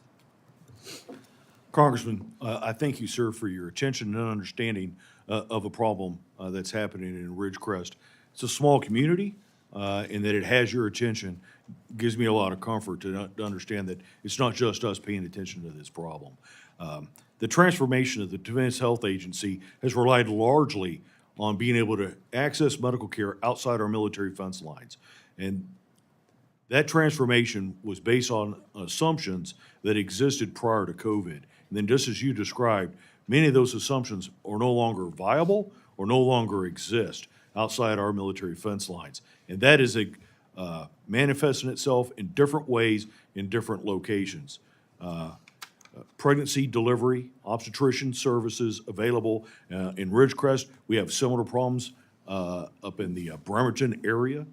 Congressman, I thank you, sir, for your attention and understanding of a problem that's happening in Ridgecrest. It's a small community, and that it has your attention gives me a lot of comfort to understand that it's not just us paying attention to this problem. The transformation of the Defense Health Agency has relied largely on being able to access medical care outside our military fence lines. And that transformation was based on assumptions that existed prior to COVID. And then just as you described, many of those assumptions are no longer viable or no longer exist outside our military fence lines. And that is manifesting itself in different ways in different locations. Pregnancy, delivery, obstetrician services available in Ridgecrest. We have similar problems up in the Bremerton area,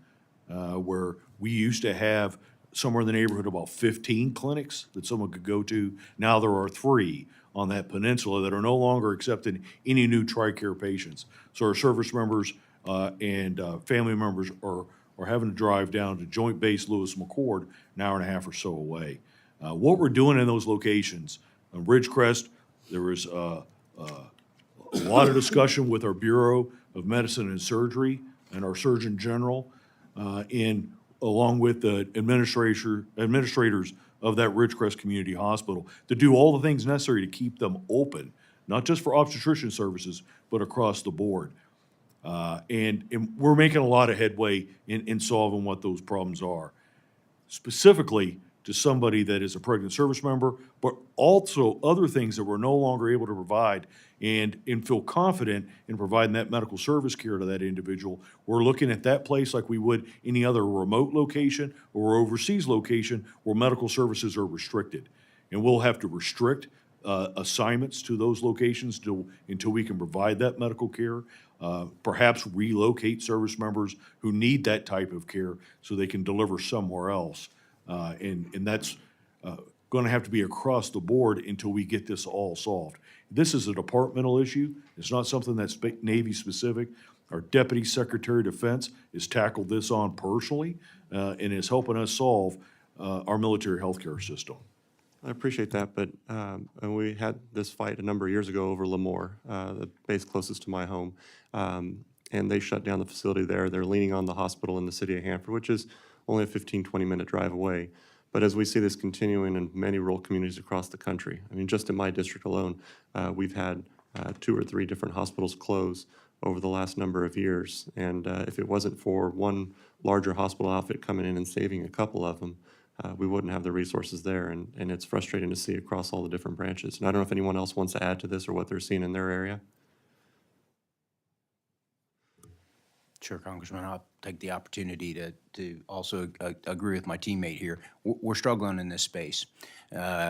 where we used to have somewhere in the neighborhood of about 15 clinics that someone could go to. Now there are 3 on that peninsula that are no longer accepting any new TRICARE patients. So our service members and family members are having to drive down to Joint Base Lewis McChord, an hour and a half or so away. What we're doing in those locations, Ridgecrest, there was a lot of discussion with our Bureau of Medicine and Surgery and our Surgeon General, and along with the administrators of that Ridgecrest Community Hospital to do all the things necessary to keep them open, not just for obstetrician services, but across the board. And we're making a lot of headway in solving what those problems are. Specifically to somebody that is a pregnant service member, but also other things that we're no longer able to provide and feel confident in providing that medical service care to that individual. We're looking at that place like we would any other remote location or overseas location where medical services are restricted. And we'll have to restrict assignments to those locations until we can provide that medical care. Perhaps relocate service members who need that type of care so they can deliver somewhere else. And that's going to have to be across the board until we get this all solved. This is a departmental issue. It's not something that's Navy specific. Our Deputy Secretary of Defense has tackled this on personally and is helping us solve our military healthcare system. I appreciate that, but and we had this fight a number of years ago over Lemoore, the base closest to my home, and they shut down the facility there. They're leaning on the hospital in the city of Hanford, which is only a 15, 20-minute drive away. But as we see this continuing in many rural communities across the country, I mean, just in my district alone, we've had 2 or 3 different hospitals close over the last number of years. And if it wasn't for one larger hospital outfit coming in and saving a couple of them, we wouldn't have the resources there. And it's frustrating to see across all the different branches. And I don't know if anyone else wants to add to this or what they're seeing in their area. Sure, Congressman, I'll take the opportunity to also agree with my teammate here. We're struggling in this space.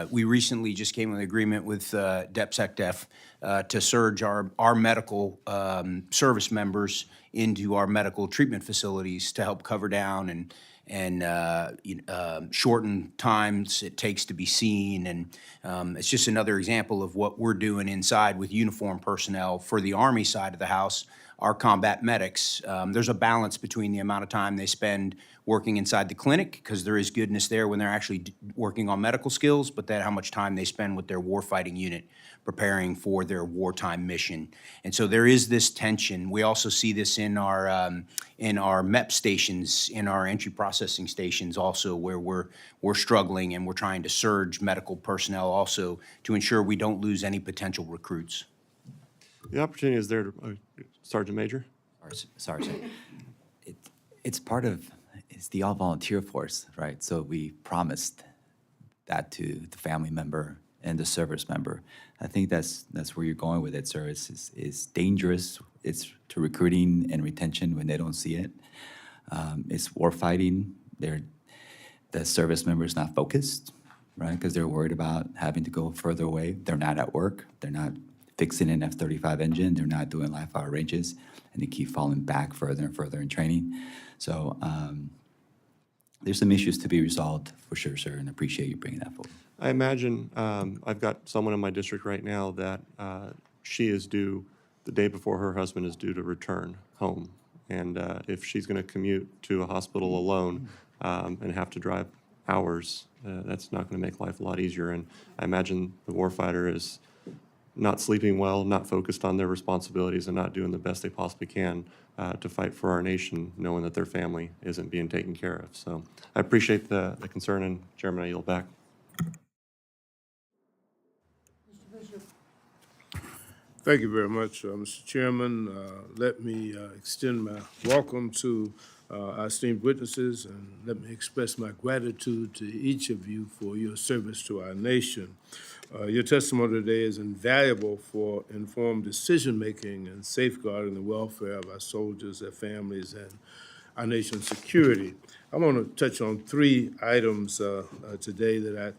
We recently just came to an agreement with DepSecDef to surge our medical service members into our medical treatment facilities to help cover down and shorten times it takes to be seen. And it's just another example of what we're doing inside with uniformed personnel for the Army side of the house. Our combat medics, there's a balance between the amount of time they spend working inside the clinic, because there is goodness there when they're actually working on medical skills, but then how much time they spend with their warfighting unit preparing for their wartime mission. And so there is this tension. We also see this in our MEP stations, in our entry processing stations also, where we're struggling and we're trying to surge medical personnel also to ensure we don't lose any potential recruits. The opportunity is there to, Sergeant Major? Sorry, sir. It's part of, it's the all-volunteer force, right? So we promised that to the family member and the service member. I think that's where you're going with it, sir. It's dangerous. It's to recruiting and retention when they don't see it. It's war fighting. The service member is not focused, right? Because they're worried about having to go further away. They're not at work. They're not fixing an F-35 engine. They're not doing live-fire ranges, and they keep falling back further and further in training. So there's some issues to be resolved for sure, sir, and appreciate you bringing that forward. I imagine, I've got someone in my district right now that she is due, the day before her husband is due to return home. And if she's going to commute to a hospital alone and have to drive hours, that's not going to make life a lot easier. And I imagine the warfighter is not sleeping well, not focused on their responsibilities, and not doing the best they possibly can to fight for our nation, knowing that their family isn't being taken care of. So I appreciate the concern, and Chairman, I yield back. Thank you very much, Mr. Chairman. Let me extend my welcome to our esteemed witnesses, and let me express my gratitude to each of you for your service to our nation. Your testimony today is invaluable for informed decision-making and safeguarding the welfare of our soldiers, their families, and our nation's security. I want to touch on 3 items today that I'd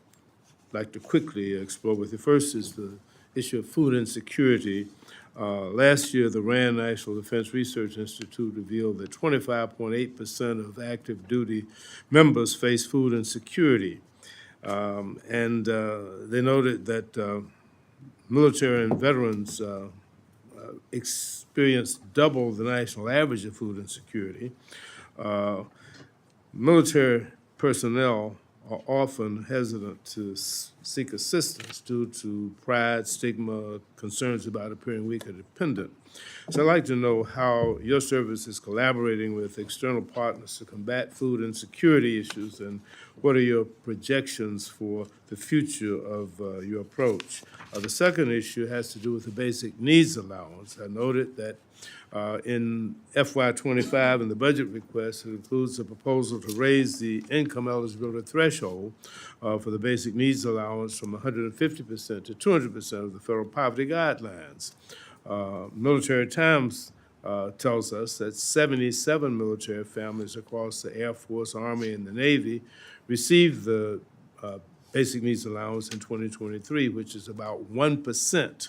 like to quickly explore with you. First is the issue of food insecurity. Last year, the RAND National Defense Research Institute revealed that 25.8% of active duty members face food insecurity. And they noted that military and veterans experience double the national average of food insecurity. Military personnel are often hesitant to seek assistance due to pride, stigma, concerns about appearing weak or dependent. So I'd like to know how your service is collaborating with external partners to combat food insecurity issues, and what are your projections for the future of your approach? The second issue has to do with the basic needs allowance. I noted that in FY25 in the budget request, it includes a proposal to raise the income eligibility threshold for the basic needs allowance from 150% to 200% of the federal poverty guidelines. Military Times tells us that 77 military families across the Air Force, Army, and the Navy received the basic needs allowance in 2023, which is about 1%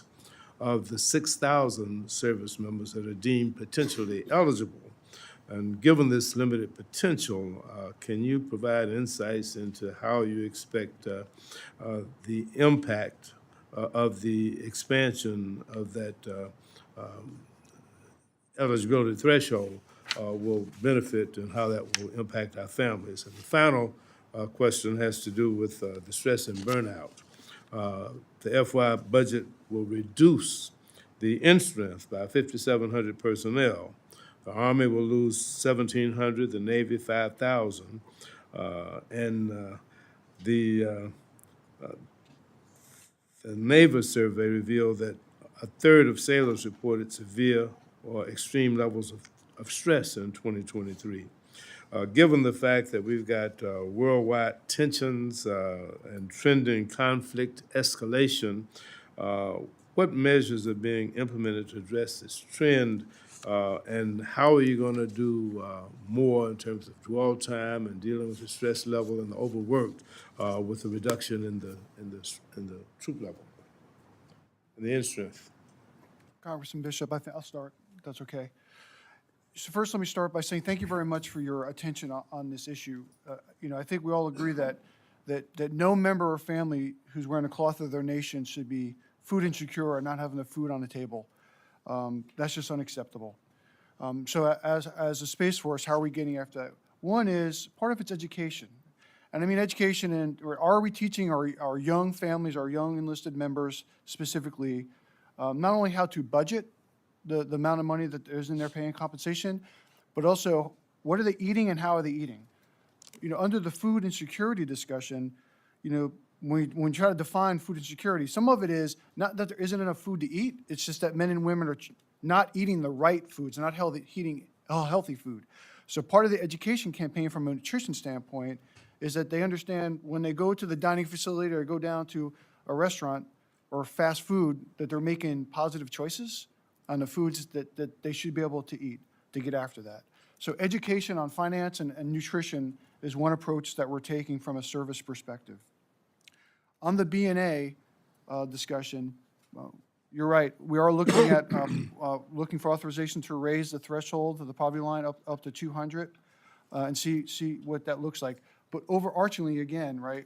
of the 6,000 service members that are deemed potentially eligible. And given this limited potential, can you provide insights into how you expect the impact of the expansion of that eligibility threshold will benefit and how that will impact our families. And the final question has to do with the stress and burnout. The FY budget will reduce the in-strength by 5,700 personnel. The Army will lose 1,700, the Navy 5,000, and the Naval survey revealed that a third of sailors reported severe or extreme levels of stress in 2023. Given the fact that we've got worldwide tensions and trending conflict escalation, what measures are being implemented to address this trend, and how are you going to do more in terms of dwell time and dealing with the stress level and the overworked with the reduction in the troop level and the in-strength? Congressman Bishop, I think I'll start, if that's okay. So first, let me start by saying thank you very much for your attention on this issue. I think we all agree that no member or family who's wearing a cloth of their nation should be food insecure or not having the food on the table. That's just unacceptable. So as a Space Force, how are we getting after that? One is, part of it's education. And I mean education, and are we teaching our young families, our young enlisted members specifically, not only how to budget the amount of money that is in their pay and compensation, but also what are they eating and how are they eating? Under the food insecurity discussion, when we try to define food insecurity, some of it is not that there isn't enough food to eat, it's just that men and women are not eating the right foods, not eating healthy food. So part of the education campaign from a nutrition standpoint is that they understand when they go to the dining facility or go down to a restaurant or fast food, that they're making positive choices on the foods that they should be able to eat to get after that. So education on finance and nutrition is one approach that we're taking from a service perspective. On the B&A discussion, you're right. We are looking at looking for authorization to raise the threshold of the poverty line up to 200 and see what that looks like. But overarchingly, again, right,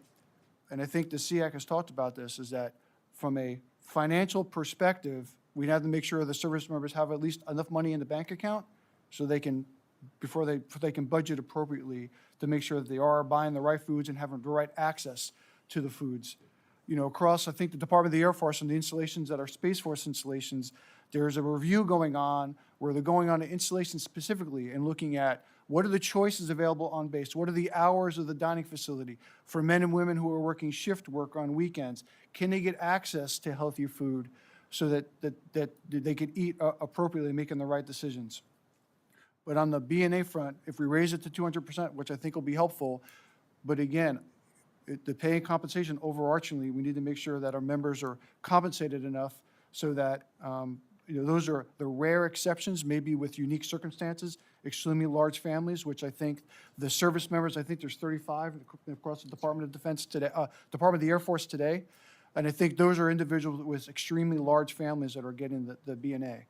and I think the SEAC has talked about this, is that from a financial perspective, we have to make sure the service members have at least enough money in the bank account so they can, before they can budget appropriately to make sure that they are buying the right foods and having the right access to the foods. Across, I think, the Department of the Air Force and the installations that are Space Force installations, there's a review going on where they're going on to installations specifically and looking at what are the choices available on base, what are the hours of the dining facility for men and women who are working shift work on weekends. Can they get access to healthy food so that they could eat appropriately, making the right decisions? But on the B&A front, if we raise it to 200%, which I think will be helpful, but again, the pay and compensation overarchingly, we need to make sure that our members are compensated enough so that those are the rare exceptions, maybe with unique circumstances, extremely large families, which I think the service members, I think there's 35 across the Department of Defense today, Department of the Air Force today, and I think those are individuals with extremely large families that are getting the B&A.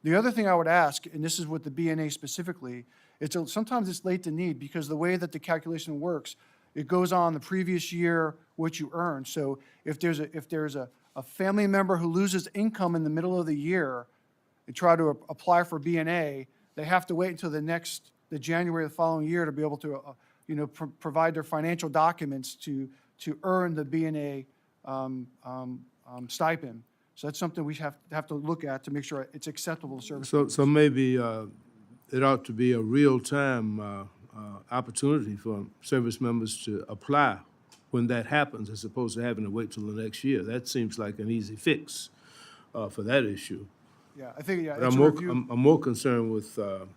The other thing I would ask, and this is with the B&A specifically, sometimes it's late to need because the way that the calculation works, it goes on the previous year what you earn. So if there's a family member who loses income in the middle of the year and try to apply for B&A, they have to wait until the January of the following year to be able to provide their financial documents to earn the B&A stipend. So that's something we have to look at to make sure it's acceptable to service. So maybe it ought to be a real-time opportunity for service members to apply when that happens, as opposed to having to wait till the next year. That seems like an easy fix for that issue. Yeah, I think, But it's a review. I'm more concerned with the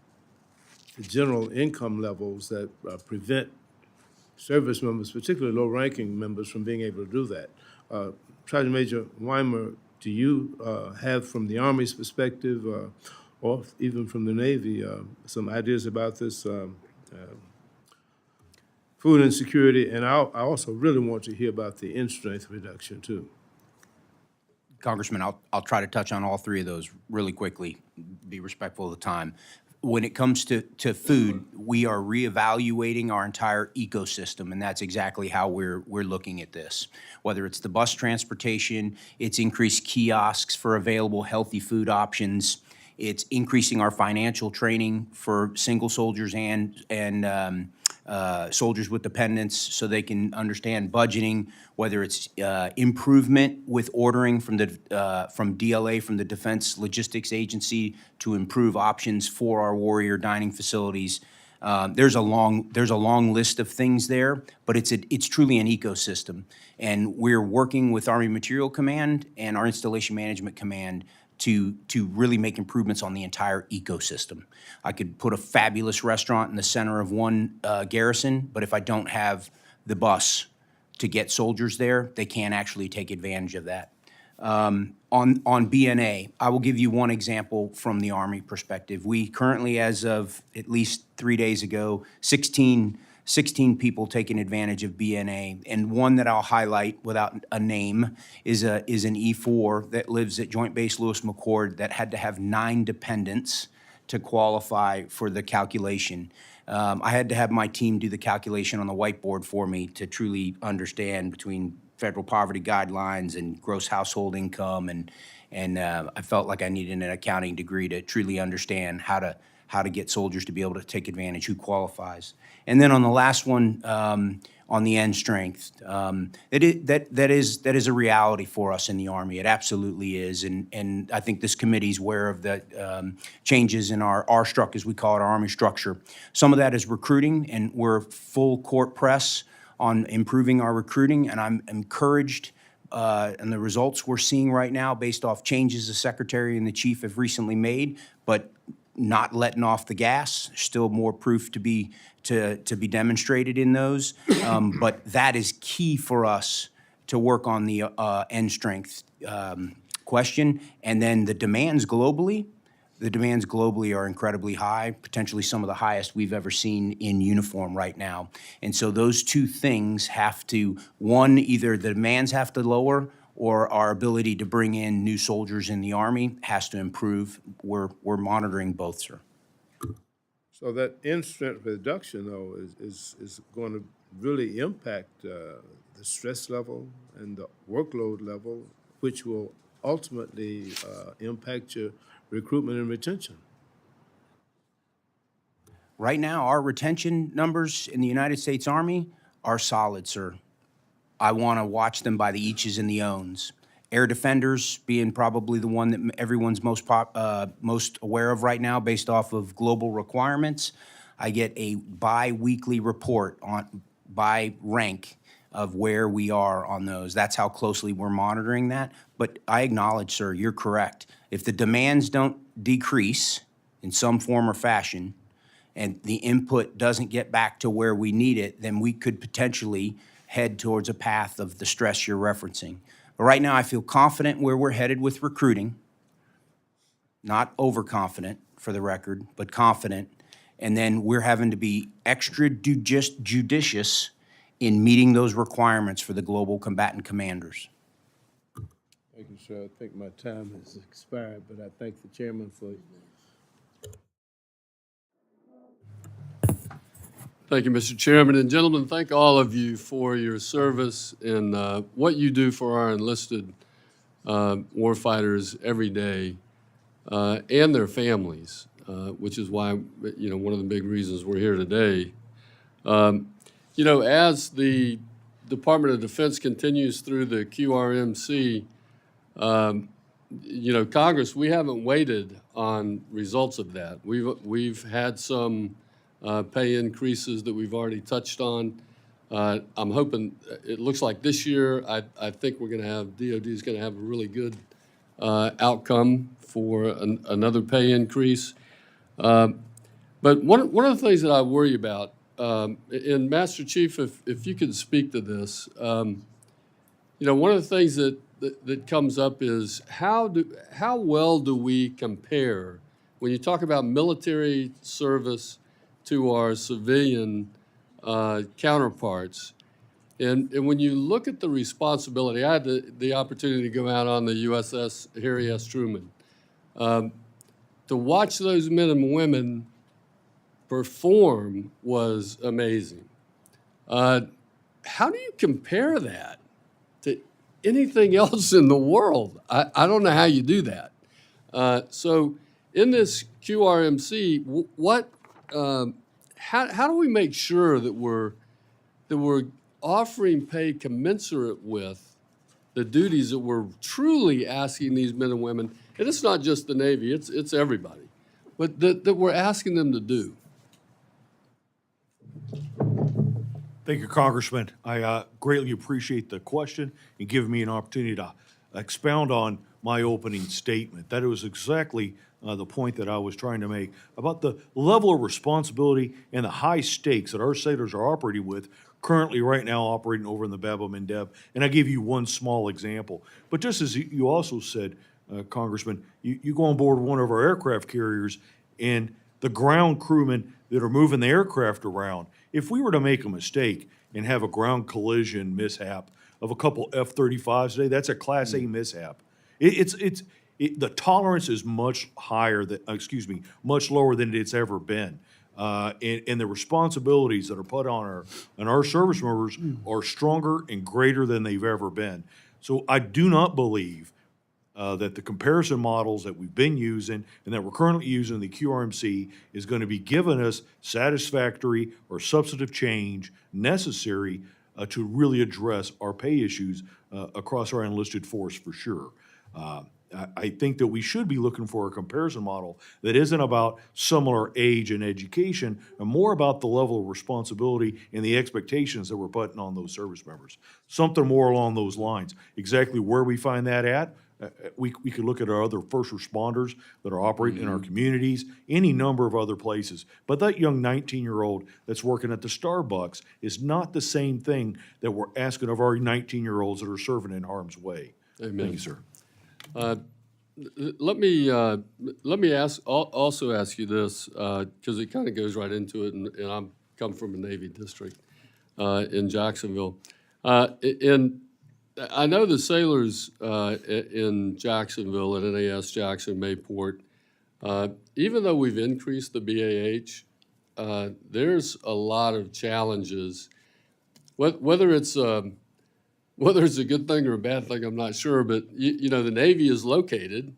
general income levels that prevent service members, particularly low-ranking members, from being able to do that. Sergeant Major Weimer, do you have, from the Army's perspective, or even from the Navy, some ideas about this food insecurity? And I also really want to hear about the in-strength reduction, too. Congressman, I'll try to touch on all three of those really quickly, be respectful of the time. When it comes to food, we are reevaluating our entire ecosystem, and that's exactly how we're looking at this. Whether it's the bus transportation, it's increased kiosks for available healthy food options, It's increasing our financial training for single soldiers and soldiers with dependents so they can understand budgeting, whether it's improvement with ordering from DLA, from the Defense Logistics Agency, to improve options for our warrior dining facilities. There's a long list of things there, but it's truly an ecosystem. And we're working with Army Material Command and our Installation Management Command to really make improvements on the entire ecosystem. I could put a fabulous restaurant in the center of one garrison, but if I don't have the bus to get soldiers there, they can't actually take advantage of that. On BNA, I will give you one example from the Army perspective. We currently, as of at least 3 days ago, 16 people taking advantage of BNA, and one that I'll highlight without a name is an E4 that lives at Joint Base Lewis McChord that had to have 9 dependents to qualify for the calculation. I had to have my team do the calculation on the whiteboard for me to truly understand between federal poverty guidelines and gross household income, and I felt like I needed an accounting degree to truly understand how to get soldiers to be able to take advantage, who qualifies. And then on the last one, on the end strength, that is a reality for us in the Army. It absolutely is, and I think this committee's aware of the changes in our R-struct, as we call it, our Army structure. Some of that is recruiting, and we're full court press on improving our recruiting, and I'm encouraged and the results we're seeing right now based off changes the Secretary and the Chief have recently made, but not letting off the gas. Still more proof to be demonstrated in those, but that is key for us to work on the end strength question. And then the demands globally are incredibly high, potentially some of the highest we've ever seen in uniform right now. And so those two things have to, one, either the demands have to lower or our ability to bring in new soldiers in the Army has to improve. We're monitoring both, sir. So that end strength reduction, though, is going to really impact the stress level and the workload level, which will ultimately impact your recruitment and retention. Right now, our retention numbers in the United States Army are solid, sir. I want to watch them by the eaches and the owns. Air defenders being probably the one that everyone's most aware of right now based off of global requirements. I get a bi-weekly report by rank of where we are on those. That's how closely we're monitoring that. But I acknowledge, sir, you're correct. If the demands don't decrease in some form or fashion and the input doesn't get back to where we need it, then we could potentially head towards a path of the stress you're referencing. But right now, I feel confident where we're headed with recruiting. Not overconfident, for the record, but confident. And then we're having to be extra judicious in meeting those requirements for the global combatant commanders. Thank you, sir. I think my time has expired, but I thank the chairman for. Thank you, Mr. Chairman. And gentlemen, thank all of you for your service and what you do for our enlisted warfighters every day and their families, which is why, one of the big reasons we're here today. As the Department of Defense continues through the QRMC, Congress, we haven't waited on results of that. We've had some pay increases that we've already touched on. I'm hoping, it looks like this year, I think we're going to have, DOD is going to have a really good outcome for another pay increase. But one of the things that I worry about, and Master Chief, if you could speak to this, one of the things that comes up is how well do we compare when you talk about military service to our civilian counterparts. And when you look at the responsibility, I had the opportunity to go out on the USS Harry S. Truman. To watch those men and women perform was amazing. How do you compare that to anything else in the world? I don't know how you do that. So in this QRMC, how do we make sure that we're offering pay commensurate with the duties that we're truly asking these men and women, and it's not just the Navy, it's everybody, but that we're asking them to do? Thank you, Congressman. I greatly appreciate the question and giving me an opportunity to expound on my opening statement. That was exactly the point that I was trying to make about the level of responsibility and the high stakes that our sailors are operating with currently right now operating over in the Bab el-Mandeb. And I gave you one small example. But just as you also said, Congressman, you go on board one of our aircraft carriers and the ground crewmen that are moving the aircraft around, if we were to make a mistake and have a ground collision mishap of a couple F-35s today, that's a Class A mishap. The tolerance is much higher than, much lower than it's ever been. And the responsibilities that are put on our service members are stronger and greater than they've ever been. So I do not believe that the comparison models that we've been using and that we're currently using in the QRMC is going to be giving us satisfactory or substantive change necessary to really address our pay issues across our enlisted force for sure. I think that we should be looking for a comparison model that isn't about similar age and education, and more about the level of responsibility and the expectations that we're putting on those service members. Something more along those lines. Exactly where we find that at, we could look at our other first responders that are operating in our communities, any number of other places. But that young 19-year-old that's working at the Starbucks is not the same thing that we're asking of our 19-year-olds that are serving in harm's way. Amen. Thank you, sir. Let me also ask you this, because it kind of goes right into it, and I'm come from a Navy district in Jacksonville. And I know the sailors in Jacksonville, at NAS Jackson, Mayport, even though we've increased the BAH, there's a lot of challenges. Whether it's a good thing or a bad thing, I'm not sure, but you know, the Navy is located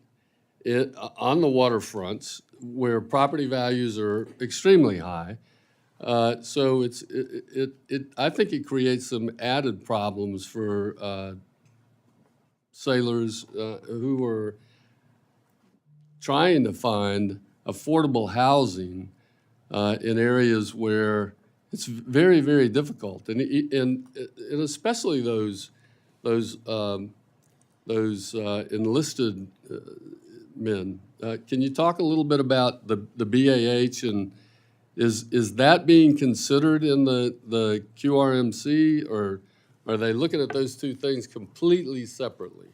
on the waterfronts where property values are extremely high. So I think it creates some added problems for sailors who are trying to find affordable housing in areas where it's very, very difficult, and especially those enlisted men. Can you talk a little bit about the BAH, and is that being considered in the QRMC, or are they looking at those two things completely separately?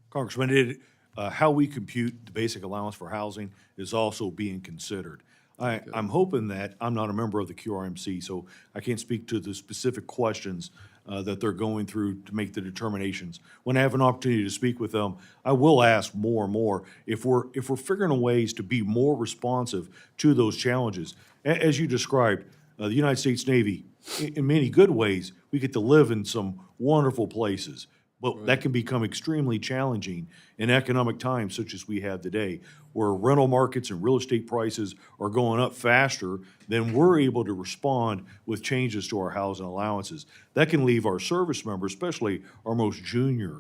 Congressman, how we compute the basic allowance for housing is also being considered. I'm hoping that, I'm not a member of the QRMC, so I can't speak to the specific questions that they're going through to make the determinations. When I have an opportunity to speak with them, I will ask more and more if we're figuring ways to be more responsive to those challenges. As you described, the United States Navy, in many good ways, we get to live in some wonderful places. But that can become extremely challenging in economic times such as we have today, where rental markets and real estate prices are going up faster than we're able to respond with changes to our housing allowances. That can leave our service members, especially our most junior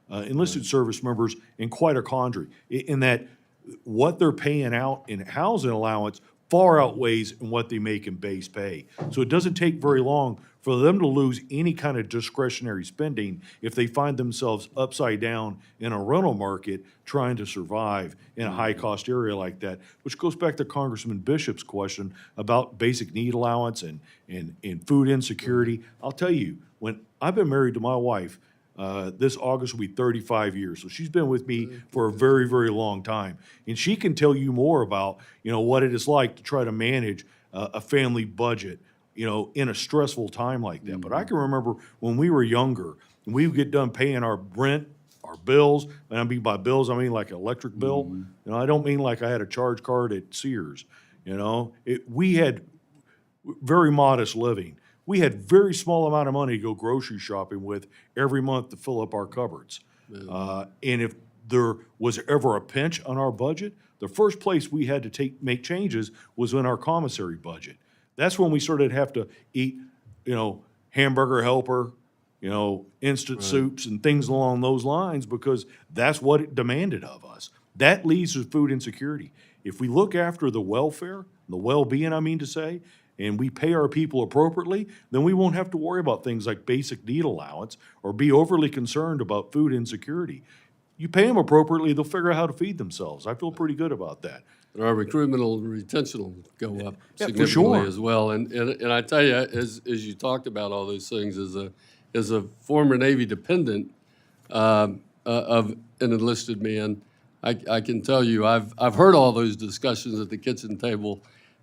enlisted service members, in quite a quandary, in that what they're paying out in housing allowance far outweighs in what they make in base pay. So it doesn't take very long for them to lose any kind of discretionary spending if they find themselves upside down in a rental market trying to survive in a high-cost area like that, which goes back to Congressman Bishop's question about basic need allowance and food insecurity. I'll tell you, when I've been married to my wife, this August will be 35 years. So she's been with me for a very, very long time. And she can tell you more about, what it is like to try to manage a family budget, in a stressful time like that. But I can remember when we were younger, and we would get done paying our rent, our bills, and I mean by bills, I mean like an electric bill. I don't mean like I had a charge card at Sears, we had very modest living. We had very small amount of money to go grocery shopping with every month to fill up our cupboards. And if there was ever a pinch on our budget, the first place we had to make changes was in our commissary budget. That's when we started to have to eat, hamburger helper, instant soups and things along those lines, because that's what it demanded of us. That leads to food insecurity. If we look after the welfare, the well-being, I mean to say, and we pay our people appropriately, then we won't have to worry about things like basic need allowance or be overly concerned about food insecurity. You pay them appropriately, they'll figure out how to feed themselves. I feel pretty good about that. And our recruitment and retention will go up Yeah, for significantly sure. as well. And I tell you, as you talked about all those things, as a former Navy dependent of an enlisted man, I can tell you, I've heard all those discussions at the kitchen table.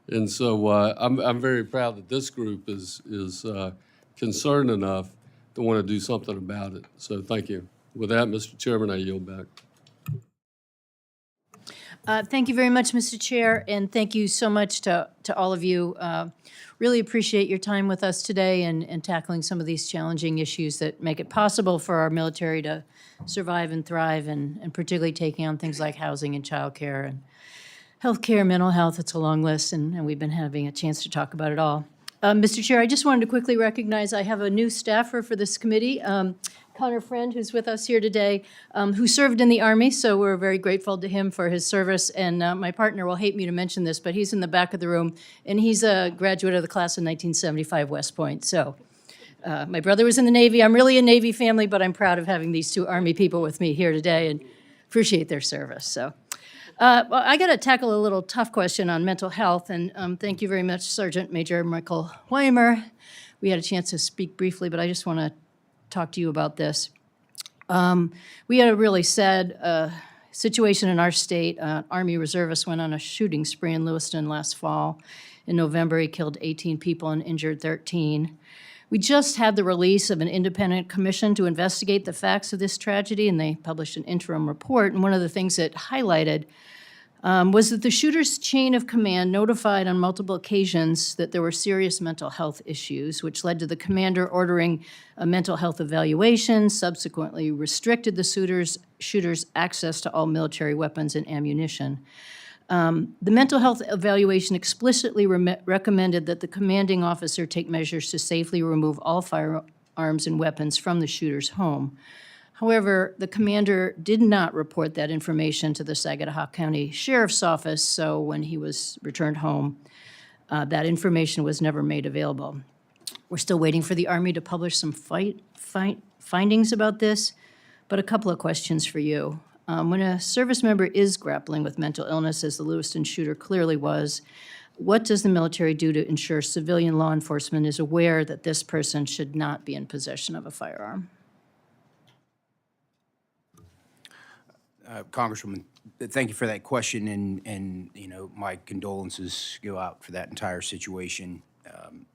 And so I'm very proud that this group is concerned enough to want to do something about it. So thank you. With that, Mr. Chairman, I yield back. Thank you very much, Mr. Chair, and thank you so much to all of you. Really appreciate your time with us today and tackling some of these challenging issues that make it possible for our military to survive and thrive, and particularly taking on things like housing and childcare and healthcare, mental health. It's a long list, and we've been having a chance to talk about it all. Mr. Chair, I just wanted to quickly recognize I have a new staffer for this committee, Connor Friend, who's with us here today, who served in the Army, so we're very grateful to him for his service. And my partner will hate me to mention this, but he's in the back of the room, and he's a graduate of the class of 1975 West Point. So my brother was in the Navy. I'm really a Navy family, but I'm proud of having these two Army people with me here today and appreciate their service. So. Well, I got to tackle a little tough question on mental health, and thank you very much, Sergeant Major Michael Weimer. We had a chance to speak briefly, but I just want to talk to you about this. We had a really sad situation in our state. Army reservist went on a shooting spree in Lewiston last fall. In November, he killed 18 people and injured 13. We just had the release of an independent commission to investigate the facts of this tragedy, and they published an interim report. And one of the things it highlighted was that the shooter's chain of command notified on multiple occasions that there were serious mental health issues, which led to the commander ordering a mental health evaluation, subsequently restricted the shooter's access to all military weapons and ammunition. The mental health evaluation explicitly recommended that the commanding officer take measures to safely remove all firearms and weapons from the shooter's home. However, the commander did not report that information to the Saginaw County Sheriff's Office, so when he was returned home, that information was never made available. We're still waiting for the Army to publish some findings about this, but a couple of questions for you. When a service member is grappling with mental illness, as the Lewiston shooter clearly was, what does the military do to ensure civilian law enforcement is aware that this person should not be in possession of a firearm? Congresswoman, thank you for that question, and my condolences go out for that entire situation.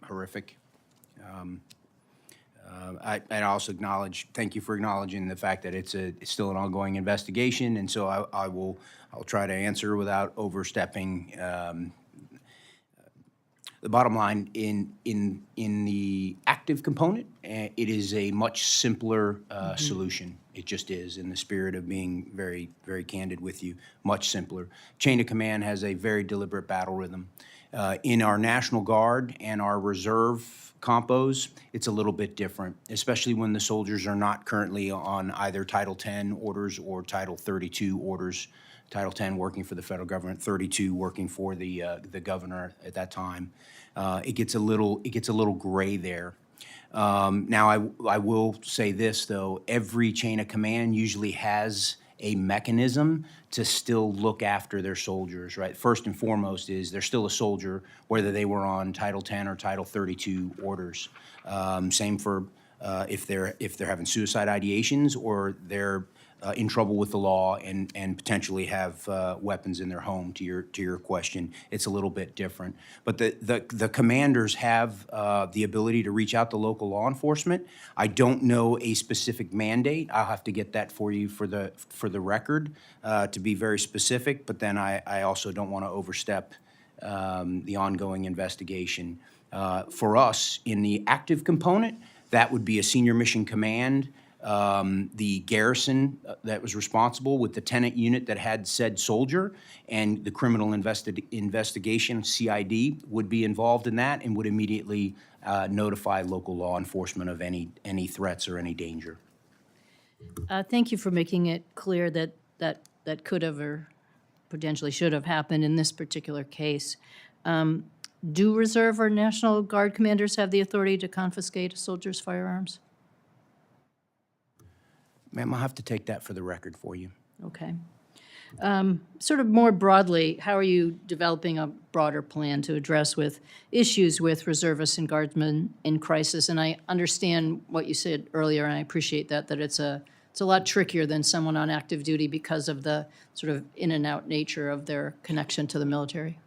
Horrific. I also thank you for acknowledging the fact that it's still an ongoing investigation, and so I'll try to answer without overstepping. The bottom line, in the active component, it is a much simpler solution. It just is, in the spirit of being very, very candid with you, much simpler. Chain of command has a very deliberate battle rhythm. In our National Guard and our reserve compos, it's a little bit different, especially when the soldiers are not currently on either Title 10 orders or Title 32 orders. Title 10 working for the federal government, 32 working for the governor at that time. It gets a little gray there. Now, I will say this, though. Every chain of command usually has a mechanism to still look after their soldiers, right? First and foremost is they're still a soldier, whether they were on Title 10 or Title 32 orders. Same for if they're having suicide ideations or they're in trouble with the law and potentially have weapons in their home. To your question, it's a little bit different. But the commanders have the ability to reach out to local law enforcement. I don't know a specific mandate. I'll have to get that for you for the record to be very specific. But then I also don't want to overstep the ongoing investigation. For us, in the active component, that would be a senior mission command the garrison that was responsible with the tenant unit that had said soldier, and the criminal investigation, CID, would be involved in that and would immediately notify local law enforcement of any threats or any danger. Thank you for making it clear that that could have or potentially should have happened in this particular case. Do Reserve or National Guard commanders have the authority to confiscate a soldier's firearms? Ma'am, I'll have to take that for the record for you. Okay. Sort of more broadly, how are you developing a broader plan to address with issues with reservists and guardsmen in crisis? And I understand what you said earlier, and I appreciate that it's a lot trickier than someone on active duty because of the sort of in and out nature of their connection to the military.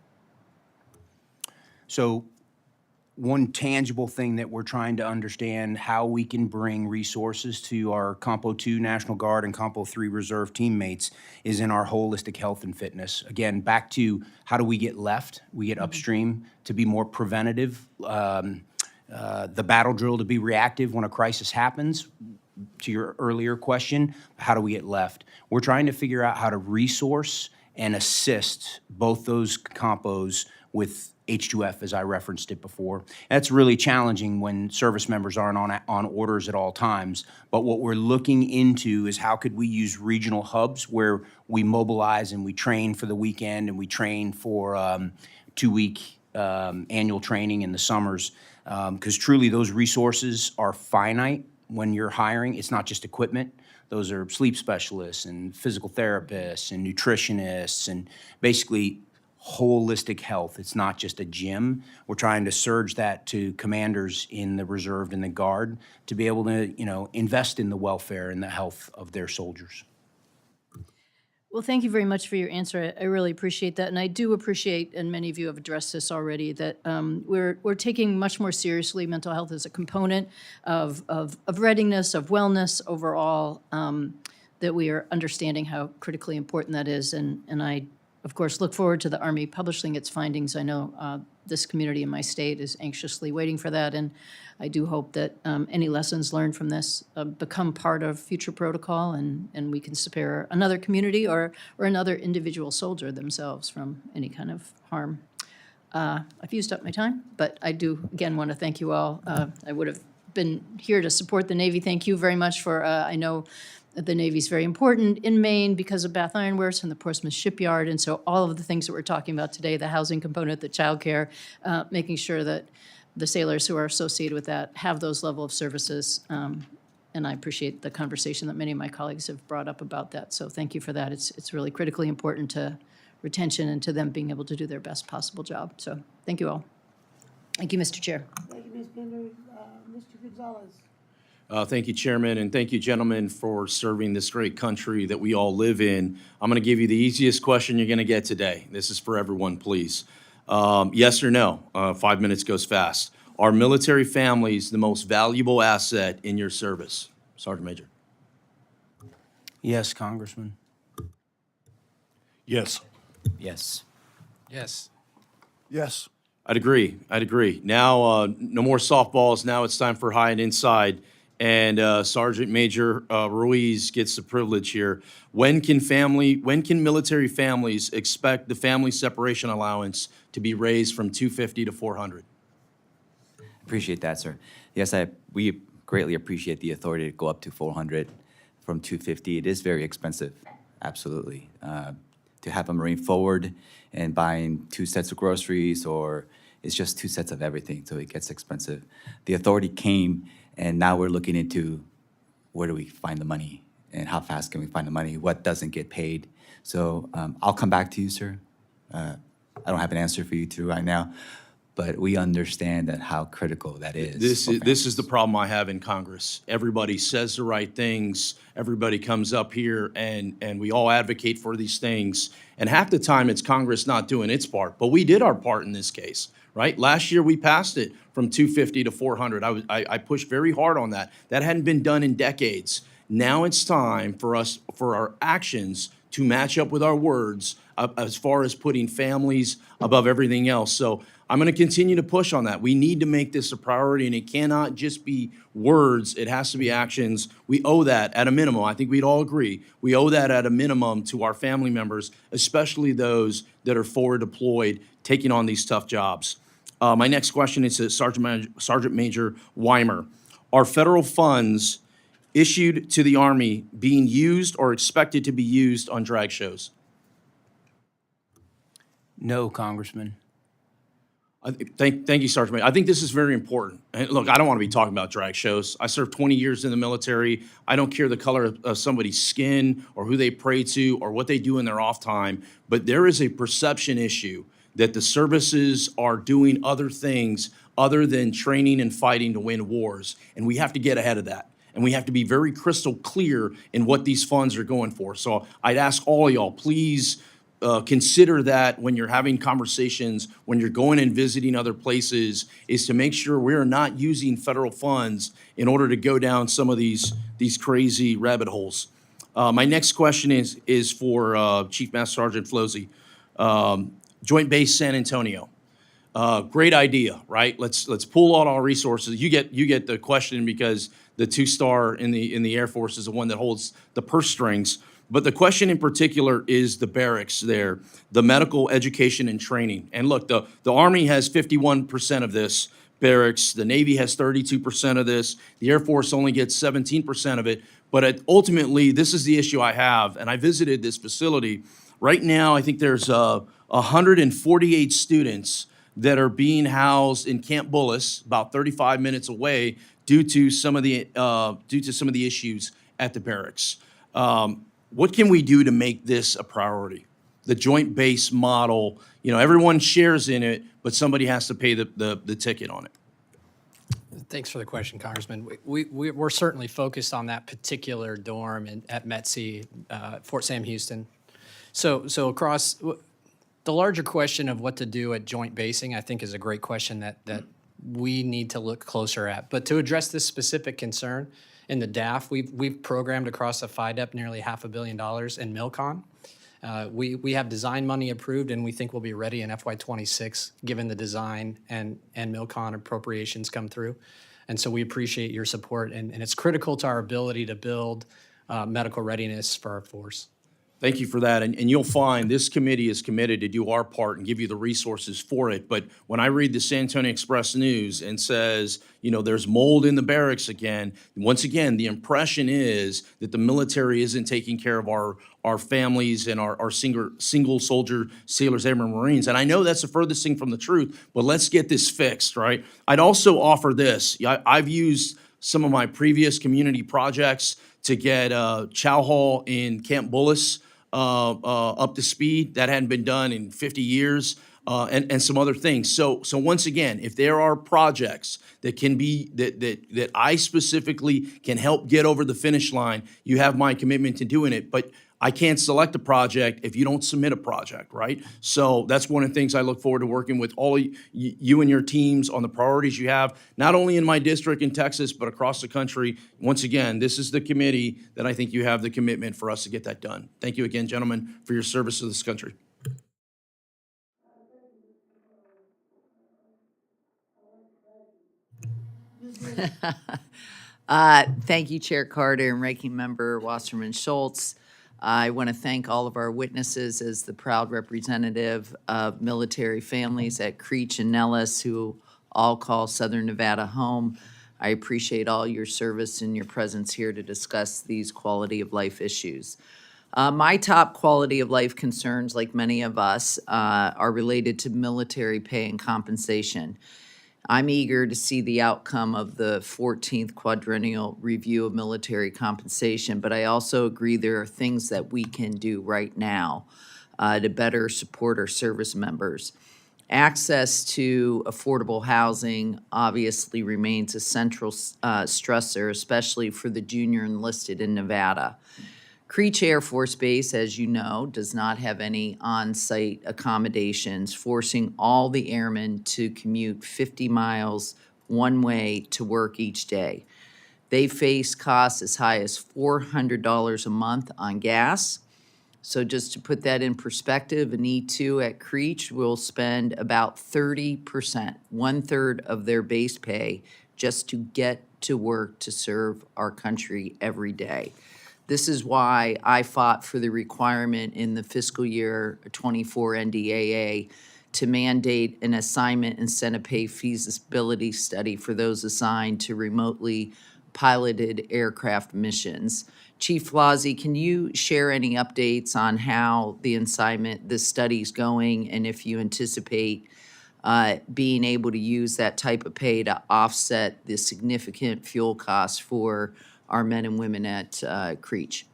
So one tangible thing that we're trying to understand how we can bring resources to our Compo 2 National Guard and Compo 3 Reserve teammates is in our holistic health and fitness. Again, back to how do we get left? We get upstream to be more preventative. The battle drill to be reactive when a crisis happens. To your earlier question, how do we get left? We're trying to figure out how to resource and assist both those compos with H2F, as I referenced it before. That's really challenging when service members aren't on orders at all times. But what we're looking into is how could we use regional hubs where we mobilize and we train for the weekend and we train for 2-week annual training in the summers. Because truly those resources are finite when you're hiring. It's not just equipment. Those are sleep specialists and physical therapists and nutritionists and basically holistic health. It's not just a gym. We're trying to surge that to commanders in the reserve and the guard to be able to, invest in the welfare and the health of their soldiers. Well, thank you very much for your answer. I really appreciate that. And I do appreciate, and many of you have addressed this already, that we're taking much more seriously mental health as a component of readiness, of wellness overall, that we are understanding how critically important that is. And I, of course, look forward to the Army publishing its findings. I know this community in my state is anxiously waiting for that, and I do hope that any lessons learned from this become part of future protocol, and we can spare another community or another individual soldier themselves from any kind of harm. I've used up my time, but I do, again, want to thank you all. I would have been here to support the Navy. Thank you very much for, I know that the Navy's very important in Maine because of Bath Iron Works and the Portsmouth Shipyard, and so all of the things that we're talking about today, the housing component, the childcare, making sure that the sailors who are associated with that have those level of services. And I appreciate the conversation that many of my colleagues have brought up about that. So thank you for that. It's really critically important to retention and to them being able to do their best possible job. So thank you all. Thank you, Mr. Chair. Thank you, Ms. Pender. Mr. Gonzalez. Thank you, Chairman, and thank you, gentlemen, for serving this great country that we all live in. I'm going to give you the easiest question you're going to get today. This is for everyone, please. Yes or no? 5 minutes goes fast. Are military families the most valuable asset in your service? Sergeant Major. Yes, Congressman. Yes. Yes. Yes. Yes. I'd agree. Now, no more softballs. Now it's time for high and inside. And Sergeant Major Ruiz gets the privilege here. When can military families expect the family separation allowance to be raised from $250 to $400? Appreciate that, sir. Yes, we greatly appreciate the authority to go up to $400 from $250. It is very expensive, absolutely. To have a Marine forward and buying 2 sets of groceries, or it's just 2 sets of everything, so it gets expensive. The authority came, and now we're looking into where do we find the money and how fast can we find the money, what doesn't get paid. So I'll come back to you, sir. I don't have an answer for you two right now, but we understand that how critical that is. This is the problem I have in Congress. Everybody says the right things. Everybody comes up here and we all advocate for these things. And half the time it's Congress not doing its part, but we did our part in this case, right? Last year we passed it from $250 to $400. I pushed very hard on that. That hadn't been done in decades. Now it's time for our actions to match up with our words as far as putting families above everything else. So I'm going to continue to push on that. We need to make this a priority, and it cannot just be words. It has to be actions. We owe that at a minimum. I think we'd all agree. We owe that at a minimum to our family members, especially those that are forward deployed, taking on these tough jobs. My next question is to Sergeant Major Weimer. Are federal funds issued to the Army being used or expected to be used on drag shows? No, Congressman. Thank you, Sergeant Major. I think this is very important. And look, I don't want to be talking about drag shows. I served 20 years in the military. I don't care the color of somebody's skin or who they pray to or what they do in their off time, but there is a perception issue that the services are doing other things other than training and fighting to win wars, and we have to get ahead of that. And we have to be very crystal clear in what these funds are going for. So I'd ask all of y'all, please consider that when you're having conversations, when you're going and visiting other places, is to make sure we're not using federal funds in order to go down some of these crazy rabbit holes. My next question is for Chief Master Sergeant Flosey. Joint Base San Antonio. Great idea, right? Let's pool all our resources. You get the question because the 2-star in the Air Force is the one that holds the purse strings. But the question in particular is the barracks there, the medical education and training. And look, the Army has 51% of this barracks. The Navy has 32% of this. The Air Force only gets 17% of it. But ultimately, this is the issue I have. And I visited this facility. Right now, I think there's 148 students that are being housed in Camp Bullis, about 35 minutes away, due to some of the issues at the barracks. What can we do to make this a priority? The joint base model, everyone shares in it, but somebody has to pay the ticket on it. Thanks for the question, Congressman. We're certainly focused on that particular dorm at METC, Fort Sam Houston. So across the larger question of what to do at joint basing, I think is a great question that we need to look closer at. But to address this specific concern, in the DAF, we've programmed across the FIDEP nearly $500 million in MILCON. We have design money approved, and we think we'll be ready in FY26, given the design and MILCON appropriations come through. And so we appreciate your support, and it's critical to our ability to build medical readiness for our force. Thank you for that. And you'll find this committee is committed to do our part and give you the resources for it. But when I read the San Antonio Express News and says, there's mold in the barracks again, once again, the impression is that the military isn't taking care of our families and our single soldier, sailors, airmen, Marines. And I know that's the furthest thing from the truth, but let's get this fixed, right? I'd also offer this. I've used some of my previous community projects to get Chow Hall in Camp Bullis up to speed. That hadn't been done in 50 years, and some other things. So once again, if there are projects that can be, that I specifically can help get over the finish line, you have my commitment to doing it. But I can't select a project if you don't submit a project, right? So that's one of the things I look forward to working with all you and your teams on the priorities you have, not only in my district in Texas, but across the country. Once again, this is the committee that I think you have the commitment for us to get that done. Thank you again, gentlemen, for your service to this country. Thank you, Chair Carter and Ranking Member Wasserman Schultz. I want to thank all of our witnesses as the proud representative of military families at Creech and Nellis who all call Southern Nevada home. I appreciate all your service and your presence here to discuss these quality of life issues. My top quality of life concerns, like many of us, are related to military pay and compensation. I'm eager to see the outcome of the 14th Quadrennial Review of Military Compensation, but I also agree there are things that we can do right now to better support our service members. Access to affordable housing obviously remains a central stressor, especially for the junior enlisted in Nevada. Creech Air Force Base, as you know, does not have any on-site accommodations, forcing all the airmen to commute 50 miles one way to work each day. They face costs as high as $400 a month on gas. So just to put that in perspective, an E2 at Creech will spend about 30%, 1/3 of their base pay, just to get to work to serve our country every day. This is why I fought for the requirement in the fiscal year 24 NDAA to mandate an assignment incentive pay feasibility study for those assigned to remotely piloted aircraft missions. Chief Flazzi, can you share any updates on how the study's going, and if you anticipate being able to use that type of pay to offset the significant fuel costs for our men and women at Creech?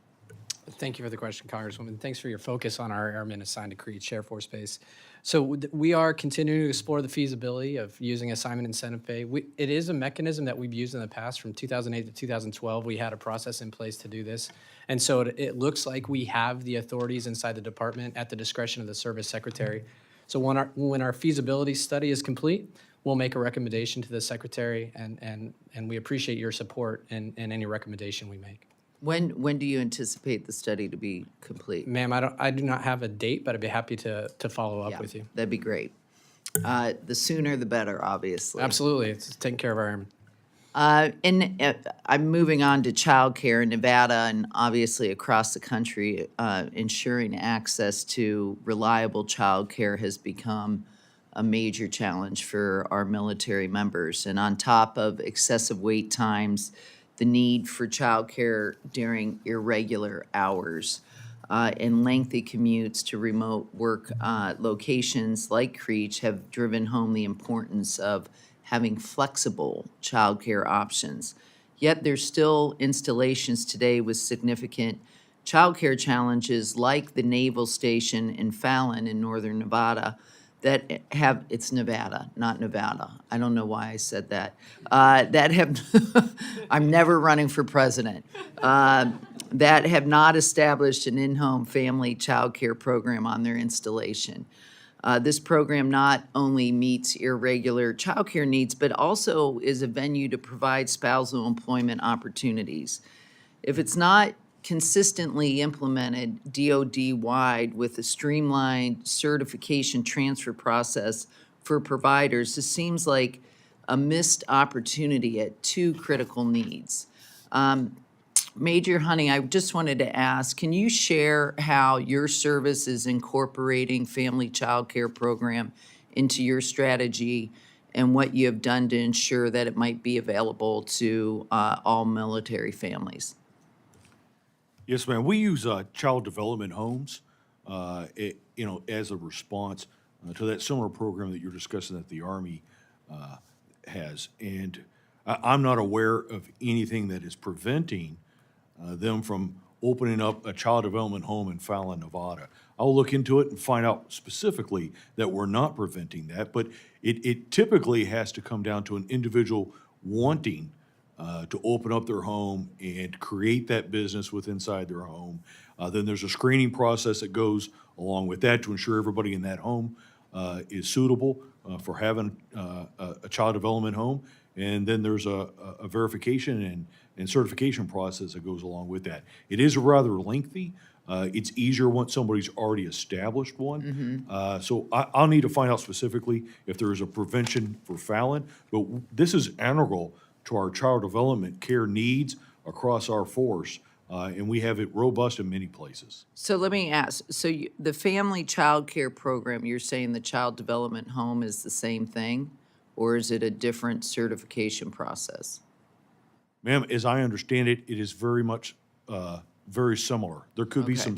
Thank you for the question, Congresswoman. Thanks for your focus on our airmen assigned to Creech Air Force Base. So we are continuing to explore the feasibility of using assignment incentive pay. It is a mechanism that we've used in the past. From 2008 to 2012, we had a process in place to do this. And so it looks like we have the authorities inside the department at the discretion of the service secretary. So when our feasibility study is complete, we'll make a recommendation to the secretary, and we appreciate your support in any recommendation we make. When do you anticipate the study to be complete? Ma'am, I do not have a date, but I'd be happy to follow up Yeah, with you. that'd be great. The sooner the better, obviously. Absolutely, it's taking care of our airmen. I'm moving on to childcare in Nevada and obviously across the country. Ensuring access to reliable childcare has become a major challenge for our military members. And on top of excessive wait times, the need for childcare during irregular hours, and lengthy commutes to remote work locations like Creech have driven home the importance of having flexible childcare options. Yet there's still installations today with significant childcare challenges like the Naval Station in Fallon in northern Nevada that have, it's Nevada, not Nevada. I don't know why I said that. That have, I'm never running for president. That have not established an in-home family childcare program on their installation. This program not only meets irregular childcare needs, but also is a venue to provide spousal employment opportunities. If it's not consistently implemented DoD-wide with a streamlined certification transfer process for providers, this seems like a missed opportunity at two critical needs. Major Honey, I just wanted to ask, can you share how your service is incorporating family child care program into your strategy and what you have done to ensure that it might be available to all military families? Yes, ma'am. We use child development homes, as a response to that similar program that you're discussing that the Army has. And I'm not aware of anything that is preventing them from opening up a child development home in Fallon, Nevada. I'll look into it and find out specifically that we're not preventing that, but it typically has to come down to an individual wanting to open up their home and create that business inside their home. Then there's a screening process that goes along with that to ensure everybody in that home is suitable for having a child development home. And then there's a verification and certification process that goes along with that. It is rather lengthy. It's easier once somebody's already established one. So I'll need to find out specifically if there is a prevention for Fallon, but this is integral to our child development care needs across our force, and we have it robust in many places. So let me ask, the family child care program, you're saying the child development home is the same thing? Or is it a different certification process? Ma'am, as I understand it, it is very much, very similar. There could be Okay.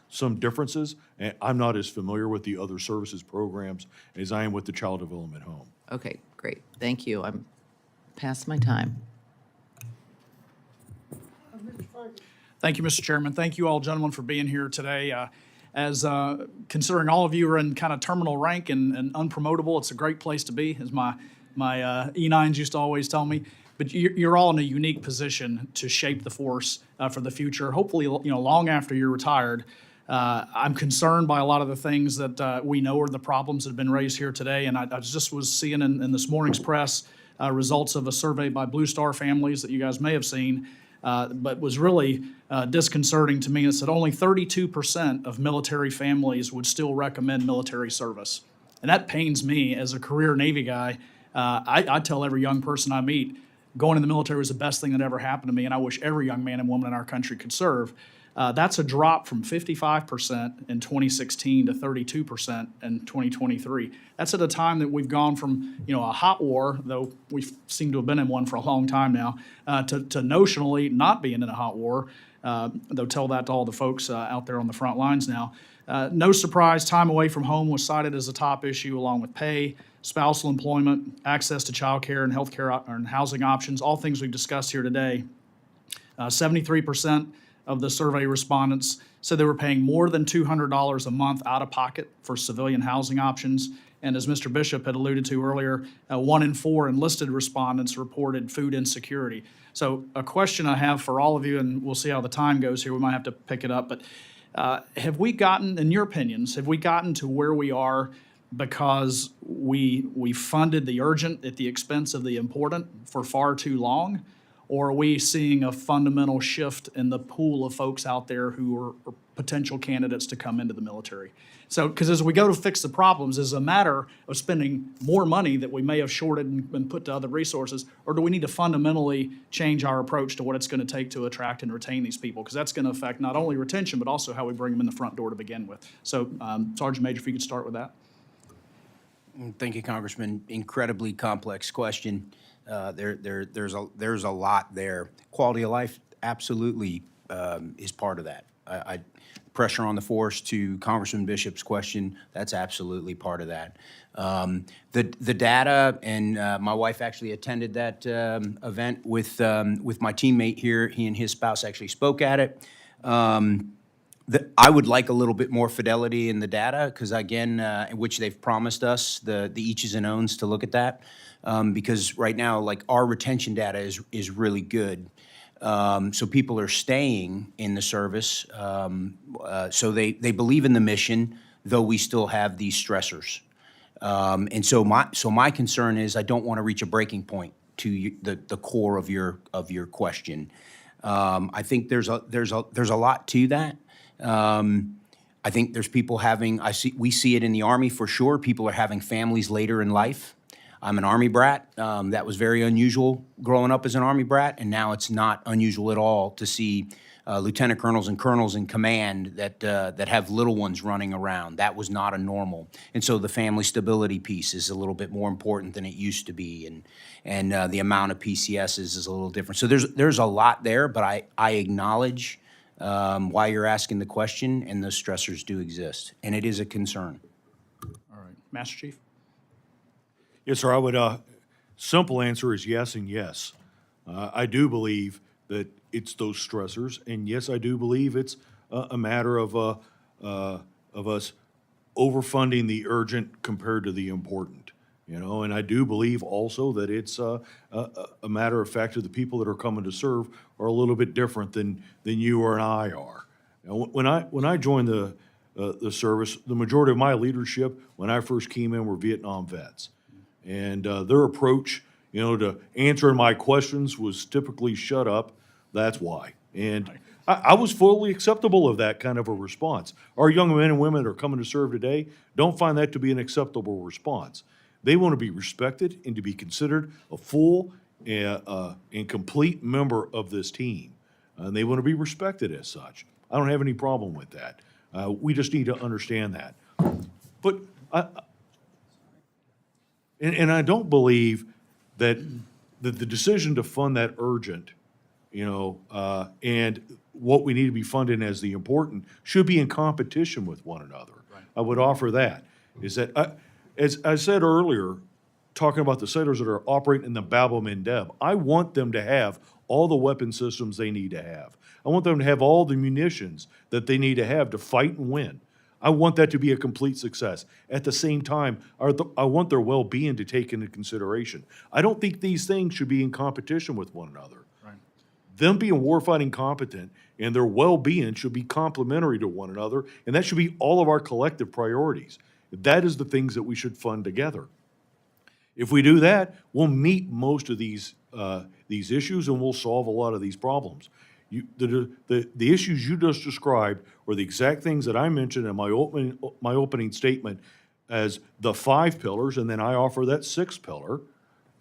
some differences, and I'm not as familiar with the other services programs as I am with the child development home. Okay, great. Thank you. I'm past my time. Thank you, Mr. Chairman. Thank you all, gentlemen, for being here today. As considering all of you are in kind of terminal rank and unpromotable, it's a great place to be, as my E9s used to always tell me. But you're all in a unique position to shape the force for the future. Hopefully, long after you're retired. I'm concerned by a lot of the things that we know are the problems that have been raised here today. And I just was seeing in this morning's press results of a survey by Blue Star Families that you guys may have seen. but was really disconcerting to me. It said only 32% of military families would still recommend military service. And that pains me as a career Navy guy. I tell every young person I meet, going in the military was the best thing that ever happened to me, and I wish every young man and woman in our country could serve. That's a drop from 55% in 2016 to 32% in 2023. That's at a time that we've gone from, a hot war, though we seem to have been in one for a long time now, to notionally not being in a hot war. They'll tell that to all the folks out there on the front lines now. No surprise, time away from home was cited as a top issue, along with pay, spousal employment, access to childcare and healthcare and housing options, all things we've discussed here today. 73% of the survey respondents said they were paying more than $200 a month out of pocket for civilian housing options. And as Mr. Bishop had alluded to earlier, 1 in 4 enlisted respondents reported food insecurity. So a question I have for all of you, and we'll see how the time goes here, we might have to pick it up, but have we gotten, in your opinions, have we gotten to where we are because we funded the urgent at the expense of the important for far too long? Or are we seeing a fundamental shift in the pool of folks out there who are potential candidates to come into the military? So, because as we go to fix the problems, is it a matter of spending more money that we may have shorted and put to other resources, or do we need to fundamentally change our approach to what it's going to take to attract and retain these people? Because that's going to affect not only retention, but also how we bring them in the front door to begin with. So, Sergeant Major, if you could start with that. Thank you, Congressman. Incredibly complex question. There's a lot there. Quality of life absolutely is part of that. Pressure on the force, to Congressman Bishop's question, that's absolutely part of that. The data, and my wife actually attended that event with my teammate here. He and his spouse actually spoke at it. I would like a little bit more fidelity in the data, because again, which they've promised us, the eaches and owns, to look at that. Because right now, like, our retention data is really good. So people are staying in the service. So they believe in the mission, though we still have these stressors. And so my concern is I don't want to reach a breaking point to the core of your question. I think there's a lot to that. I think there's people having, we see it in the Army for sure. People are having families later in life. I'm an Army brat. That was very unusual growing up as an Army brat, and now it's not unusual at all to see lieutenant colonels and colonels in command that have little ones running around. That was not a normal. And so the family stability piece is a little bit more important than it used to be, and the amount of PCSs is a little different. So there's a lot there, but I acknowledge why you're asking the question, and the stressors do exist, and it is a concern. All right, Master Chief? Yes, sir. I would, simple answer is yes and yes. I do believe that it's those stressors, and yes, I do believe it's a matter of us overfunding the urgent compared to the important, and I do believe also that it's a matter of fact that the people that are coming to serve are a little bit different than you or I are. Now, when I joined the service, the majority of my leadership when I first came in were Vietnam vets. And their approach, to answering my questions was typically shut up, that's why. And I was fully acceptable of that kind of a response. Our young men and women that are coming to serve today don't find that to be an acceptable response. They want to be respected and to be considered a full and complete member of this team. And they want to be respected as such. I don't have any problem with that. We just need to understand that. But And I don't believe that the decision to fund that urgent, and what we need to be funding as the important should be in competition with one another. Right. I would offer that, is that, as I said earlier, talking about the sailors that are operating in the Babel and Deb, I want them to have all the weapon systems they need to have. I want them to have all the munitions that they need to have to fight and win. I want that to be a complete success. At the same time, I want their well-being to take into consideration. I don't think these things should be in competition with one another. Right. Them being warfighting competent and their well-being should be complementary to one another, and that should be all of our collective priorities. That is the things that we should fund together. If we do that, we'll meet most of these these issues, and we'll solve a lot of these problems. The issues you just described are the exact things that I mentioned in my opening statement as the 5 pillars, and then I offer that 6th pillar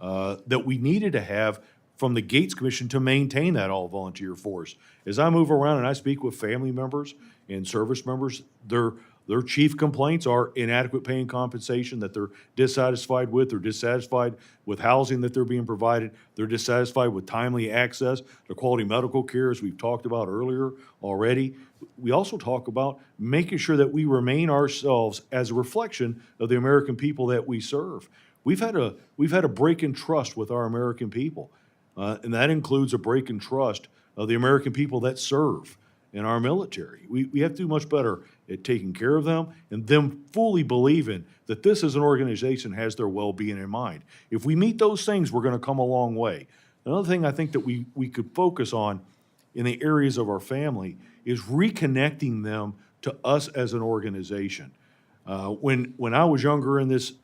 that we needed to have from the Gates Commission to maintain that all-volunteer force. As I move around and I speak with family members and service members, their chief complaints are inadequate pay and compensation that they're dissatisfied with. They're dissatisfied with housing that they're being provided. They're dissatisfied with timely access to quality medical care, as we've talked about earlier already. We also talk about making sure that we remain ourselves as a reflection of the American people that we serve. We've had a break in trust with our American people, and that includes a break in trust of the American people that serve in our military. We have to do much better at taking care of them and them fully believing that this as an organization has their well-being in mind. If we meet those things, we're going to come a long way. Another thing I think that we could focus on in the areas of our family is reconnecting them to us as an organization. When I was younger in this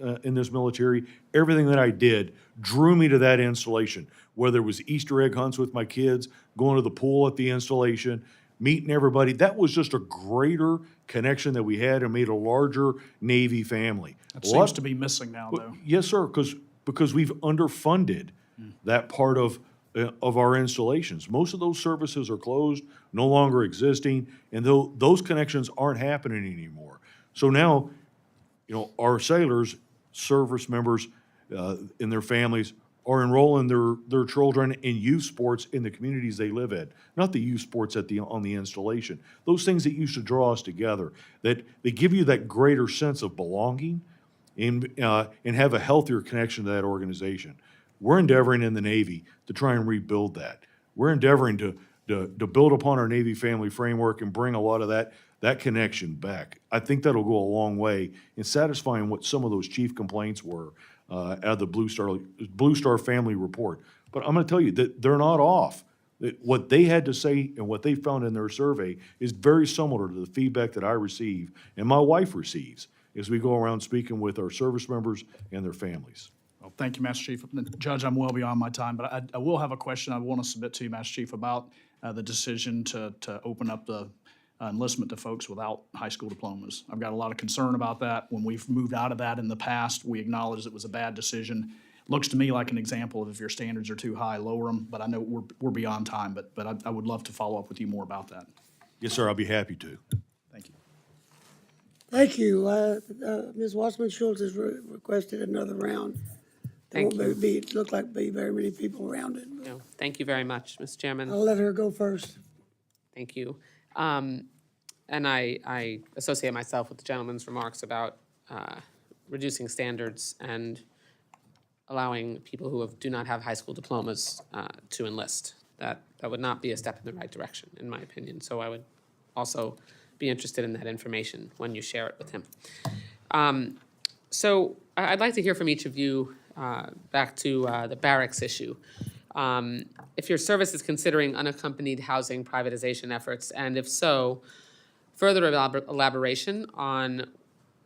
military, everything that I did drew me to that installation, whether it was Easter egg hunts with my kids, going to the pool at the installation, meeting everybody. That was just a greater connection that we had and made a larger Navy family. That seems to be missing now, though. Yes, sir, because we've underfunded that part of our installations. Most of those services are closed, no longer existing, and those connections aren't happening anymore. So now, our sailors, service members, and their families are enrolling their children in youth sports in the communities they live in, not the youth sports on the installation. Those things that used to draw us together, that they give you that greater sense of belonging and have a healthier connection to that organization. We're endeavoring in the Navy to try and rebuild that. We're endeavoring to build upon our Navy family framework and bring a lot of that connection back. I think that'll go a long way in satisfying what some of those chief complaints were out of the Blue Star Family Report. But I'm going to tell you that they're not off. What they had to say and what they found in their survey is very similar to the feedback that I receive and my wife receives as we go around speaking with our service members and their families. Well, thank you, Master Chief. Judge, I'm well beyond my time, but I will have a question I want to submit to you, Master Chief, about the decision to open up the enlistment to folks without high school diplomas. I've got a lot of concern about that. When we've moved out of that in the past, we acknowledged it was a bad decision. Looks to me like an example of if your standards are too high, lower them, but I know we're beyond time, but I would love to follow up with you more about that. Yes, sir, I'll be happy to. Thank you. Thank you. Ms. Wasserman Schultz has requested another round. Thank you. Look like be very many people around it. No, thank you very much, Mr. Chairman. I'll let her go first. Thank you. And I associate myself with the gentleman's remarks about reducing standards and allowing people who do not have high school diplomas to enlist. That would not be a step in the right direction, in my opinion. So I would also be interested in that information when you share it with him. So I'd like to hear from each of you back to the Barracks issue. If your service is considering unaccompanied housing privatization efforts, and if so, further elaboration on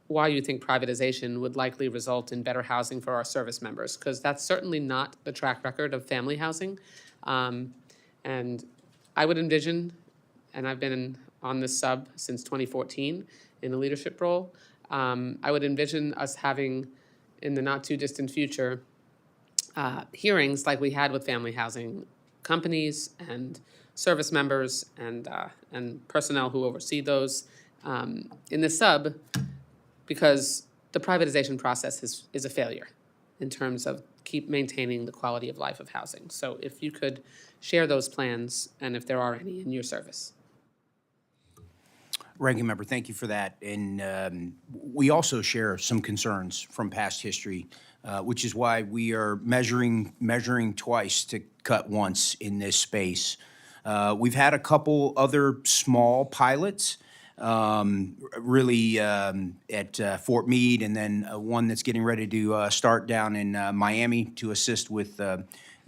why you think privatization would likely result in better housing for our service members, because that's certainly not the track record of family housing. And I would envision, and I've been on this sub since 2014 in a leadership role, I would envision us having, in the not too distant future, hearings like we had with family housing companies and service members and personnel who oversee those in the sub, because the privatization process is a failure in terms of keep maintaining the quality of life of housing. So if you could share those plans and if there are any in your service. Ranking Member, thank you for that. And we also share some concerns from past history, which is why we are measuring twice to cut once in this space. We've had a couple other small pilots, really at Fort Meade, and then one that's getting ready to start down in Miami to assist with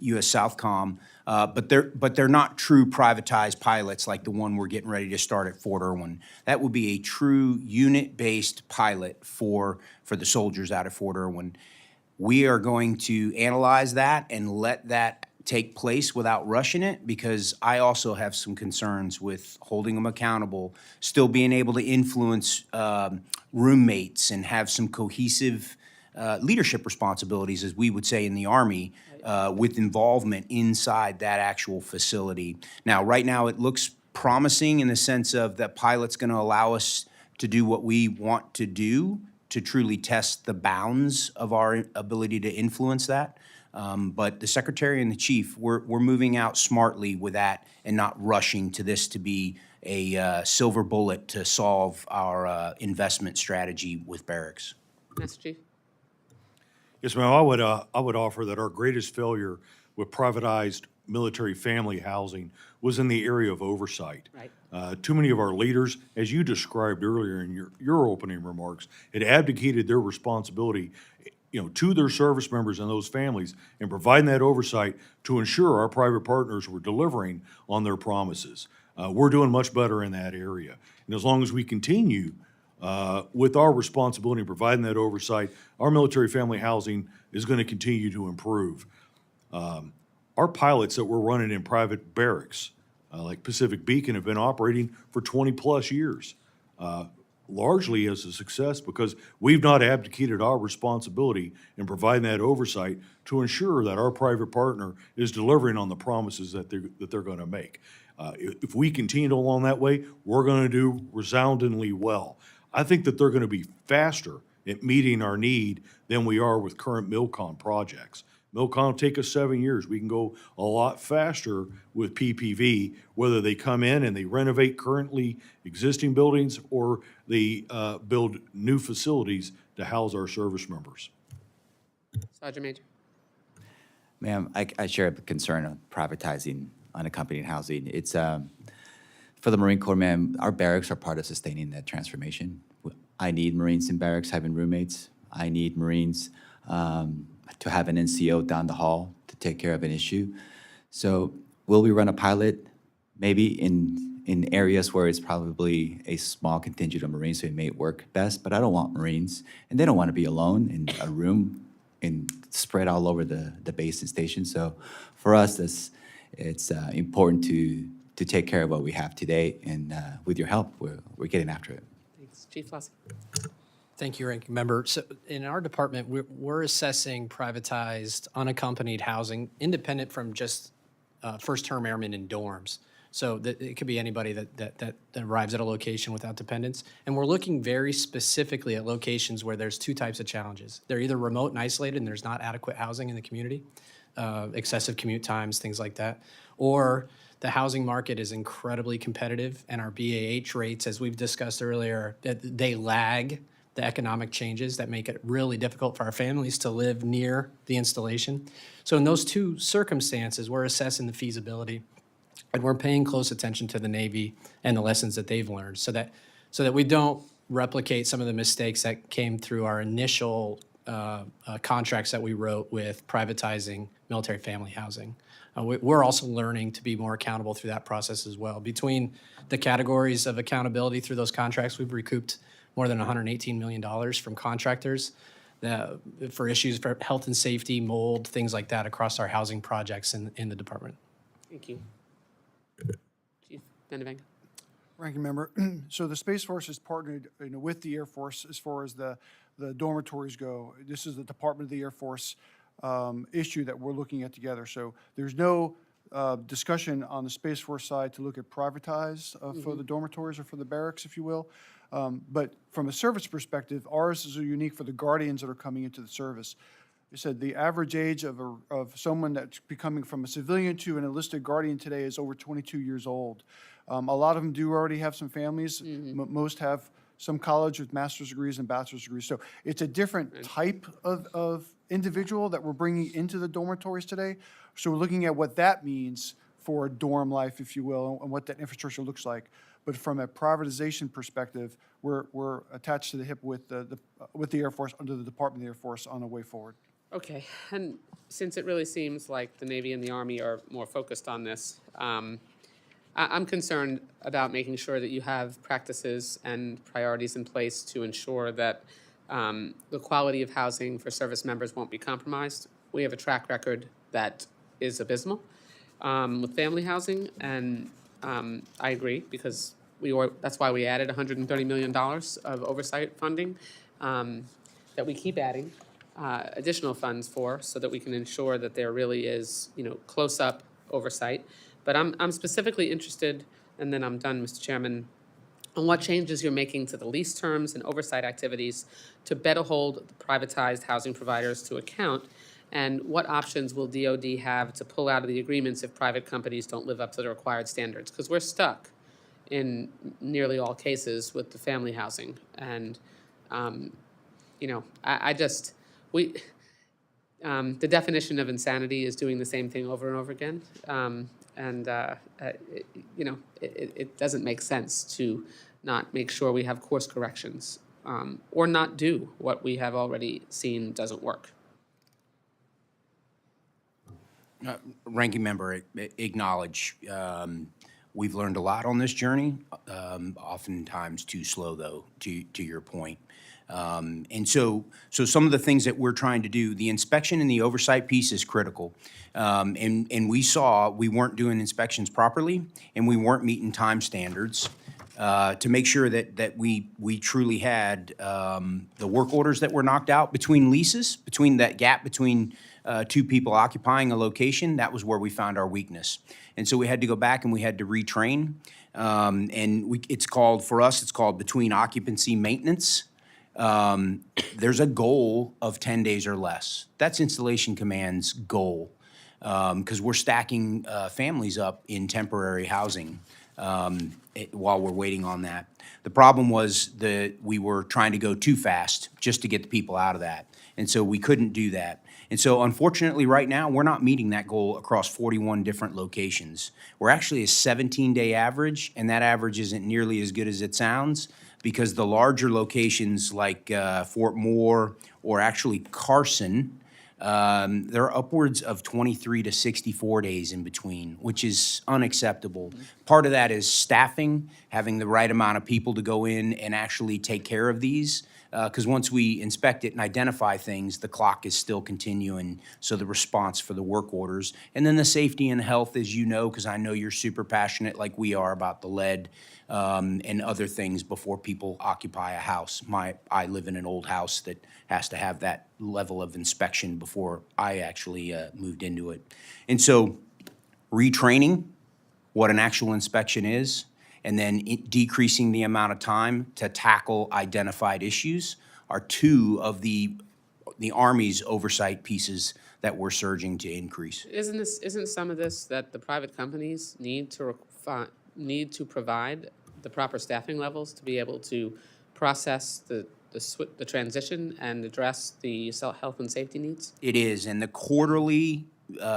U.S. Southcom. But they're not true privatized pilots like the one we're getting ready to start at Fort Irwin. That will be a true unit-based pilot for the soldiers out at Fort Irwin. We are going to analyze that and let that take place without rushing it, because I also have some concerns with holding them accountable, still being able to influence roommates and have some cohesive leadership responsibilities, as we would say in the Army, with involvement inside that actual facility. Now, right now, it looks promising in the sense of that pilot's going to allow us to do what we want to do, to truly test the bounds of our ability to influence that. But the Secretary and the Chief, we're moving out smartly with that and not rushing to this to be a silver bullet to solve our investment strategy with Barracks. Master Chief? Yes, ma'am. I would offer that our greatest failure with privatized military family housing was in the area of oversight. Right. Too many of our leaders, as you described earlier in your opening remarks, had abdicated their responsibility, to their service members and those families, and providing that oversight to ensure our private partners were delivering on their promises. We're doing much better in that area. And as long as we continue with our responsibility in providing that oversight, our military family housing is going to continue to improve. Our pilots that we're running in private barracks, like Pacific Beacon, have been operating for 20-plus years, largely as a success because we've not abdicated our responsibility in providing that oversight to ensure that our private partner is delivering on the promises that they're going to make. If we continue along that way, we're going to do resoundingly well. I think that they're going to be faster at meeting our need than we are with current MILCON projects. MILCON will take us 7 years. We can go a lot faster with PPV, whether they come in and they renovate currently existing buildings or they build new facilities to house our service members. Sergeant Major? Ma'am, I share the concern of privatizing unaccompanied housing. It's, for the Marine Corps, ma'am, our barracks are part of sustaining that transformation. I need Marines in barracks having roommates. I need Marines to have an NCO down the hall to take care of an issue. So will we run a pilot? Maybe in areas where it's probably a small contingent of Marines, so it may work best, but I don't want Marines, and they don't want to be alone in a room and spread all over the base and station. So for us, it's important to take care of what we have today, and with your help, we're getting after it. Thanks. Chief Flossy? Thank you, Ranking Member. So in our department, we're assessing privatized unaccompanied housing independent from just first-term airmen in dorms. So that it could be anybody that arrives at a location without dependents. And we're looking very specifically at locations where there's two types of challenges. They're either remote and isolated and there's not adequate housing in the community, excessive commute times, things like that, or the housing market is incredibly competitive and our BAH rates, as we've discussed earlier, they lag the economic changes that make it really difficult for our families to live near the installation. So in those two circumstances, we're assessing the feasibility and we're paying close attention to the Navy and the lessons that they've learned so that we don't replicate some of the mistakes that came through our initial contracts that we wrote with privatizing military family housing. We're also learning to be more accountable through that process as well. Between the categories of accountability through those contracts, we've recouped more than $118 million from contractors for issues for health and safety, mold, things like that across our housing projects in the department. Thank you. Chief Benevanga? Ranking Member, so the Space Force has partnered with the Air Force as far as the dormitories go. This is the Department of the Air Force issue that we're looking at together. So there's no discussion on the Space Force side to look at privatize for the dormitories or for the barracks, if you will. But from a service perspective, ours is unique for the guardians that are coming into the service. You said the average age of someone that's becoming from a civilian to an enlisted guardian today is over 22 years old. A lot of them do already have some families. Most have some college with master's degrees and bachelor's degrees. So it's a different type of individual that we're bringing into the dormitories today. So we're looking at what that means for dorm life, if you will, and what that infrastructure looks like. But from a privatization perspective, we're attached to the hip with the Air Force, under the Department of the Air Force, on the way forward. Okay, and since it really seems like the Navy and the Army are more focused on this, I'm concerned about making sure that you have practices and priorities in place to ensure that the quality of housing for service members won't be compromised. We have a track record that is abysmal with family housing, and I agree, because that's why we added $130 million of oversight funding that we keep adding additional funds for, so that we can ensure that there really is, close-up oversight. But I'm specifically interested, and then I'm done, Mr. Chairman, on what changes you're making to the lease terms and oversight activities to better hold the privatized housing providers to account, and what options will DoD have to pull out of the agreements if private companies don't live up to the required standards? Because we're stuck in nearly all cases with the family housing. And, the definition of insanity is doing the same thing over and over again. It doesn't make sense to not make sure we have course corrections, or not do what we have already seen doesn't work. Ranking member, acknowledge, we've learned a lot on this journey, oftentimes too slow, though, to your point. And so some of the things that we're trying to do, the inspection and the oversight piece is critical. And we saw we weren't doing inspections properly, and we weren't meeting time standards to make sure that we truly had the work orders that were knocked out between leases, between that gap between two people occupying a location. That was where we found our weakness. And so we had to go back and we had to retrain. It's called between occupancy maintenance. There's a goal of 10 days or less. That's Installation Command's goal, because we're stacking families up in temporary housing while we're waiting on that. The problem was that we were trying to go too fast just to get the people out of that. And so we couldn't do that. And so unfortunately, right now, we're not meeting that goal across 41 different locations. We're actually a 17-day average, and that average isn't nearly as good as it sounds, because the larger locations like Fort Moore or actually Carson, they're upwards of 23 to 64 days in between, which is unacceptable. Part of that is staffing, having the right amount of people to go in and actually take care of these. Because once we inspect it and identify things, the clock is still continuing, so the response for the work orders. And then the safety and health, as you know, because I know you're super passionate like we are about the lead and other things before people occupy a house. I live in an old house that has to have that level of inspection before I actually moved into it. And so retraining what an actual inspection is, and then decreasing the amount of time to tackle identified issues are two of the Army's oversight pieces that we're surging to increase. Isn't some of this that the private companies need to provide the proper staffing levels to be able to process the transition and address the health and safety needs? It is, and the quarterly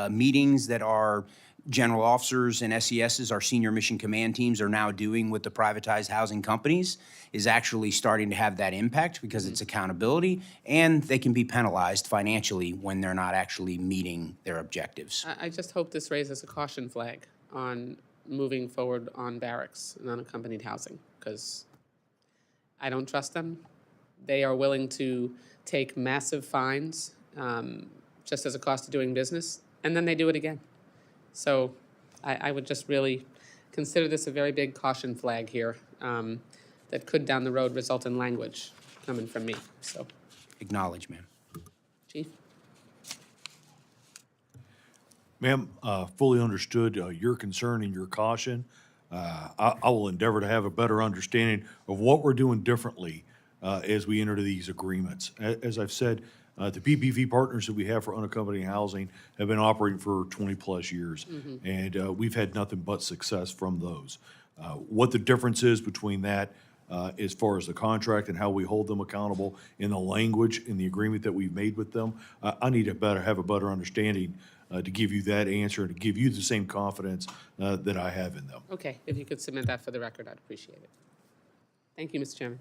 meetings that our general officers and SESs, our senior mission command teams, are now doing with the privatized housing companies is actually starting to have that impact, because it's accountability, and they can be penalized financially when they're not actually meeting their objectives. I just hope this raises a caution flag on moving forward on barracks and unaccompanied housing, because I don't trust them. They are willing to take massive fines just as a cost of doing business, and then they do it again. So I would just really consider this a very big caution flag here that could down the road result in language coming from me. So, Acknowledge, ma'am. Chief? Ma'am, fully understood your concern and your caution. I will endeavor to have a better understanding of what we're doing differently as we enter these agreements. As I've said, the PPV partners that we have for unaccompanied housing have been operating for 20-plus years, and we've had nothing but success from those. What the difference is between that as far as the contract and how we hold them accountable in the language in the agreement that we've made with them, I need to have a better understanding to give you that answer and to give you the same confidence that I have in them. Okay, if you could submit that for the record, I'd appreciate it. Thank you, Mr. Chairman.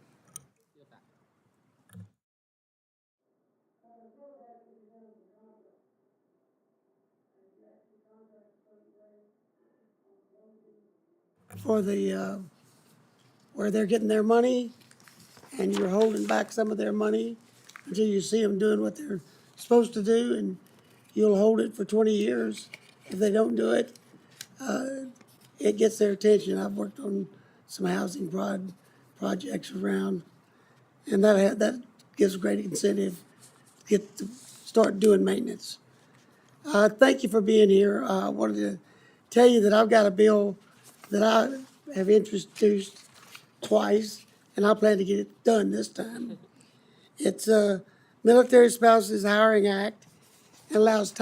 For the, where they're getting their money, and you're holding back some of their money until you see them doing what they're supposed to do, and you'll hold it for 20 years If they don't do it, it gets their attention. I've worked on some housing projects around, and that gives great incentive to get to start doing maintenance. Thank you for being here. I wanted to tell you that I've got a bill that I have introduced twice, and I plan to get it done this time. It's a Military Spouses Hiring Act. It allows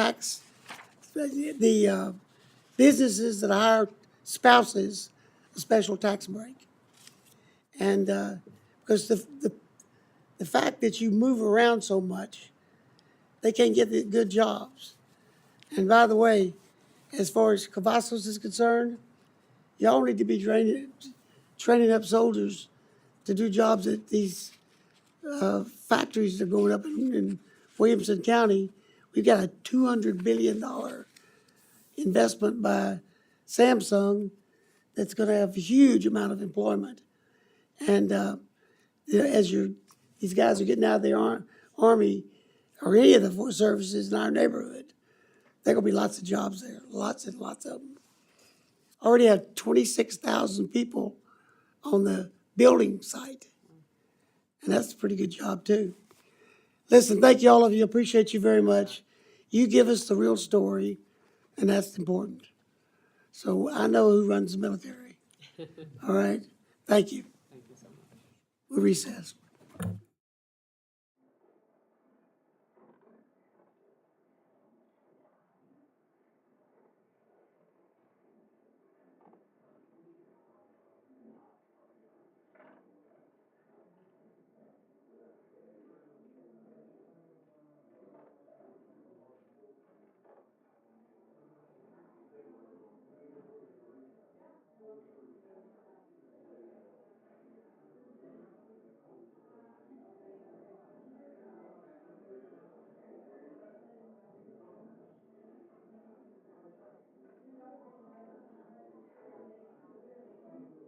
the businesses that hire spouses a special tax break. And because the fact that you move around so much, they can't get the good jobs. And by the way, as far as Cavazos is concerned, y'all need to be training up soldiers to do jobs at these factories that are going up in Williamson County. We've got a $200 billion investment by Samsung that's going to have a huge amount of employment. And as these guys are getting out of the Army or any of the services in our neighborhood, there are going to be lots of jobs there, lots and lots of them. Already have 26,000 people on the building site. And that's a pretty good job, too. Listen, thank you, all of you. Appreciate you very much. You give us the real story, and that's important. So I know who runs the military. All right? Thank you. Thank you so much. We'll recess.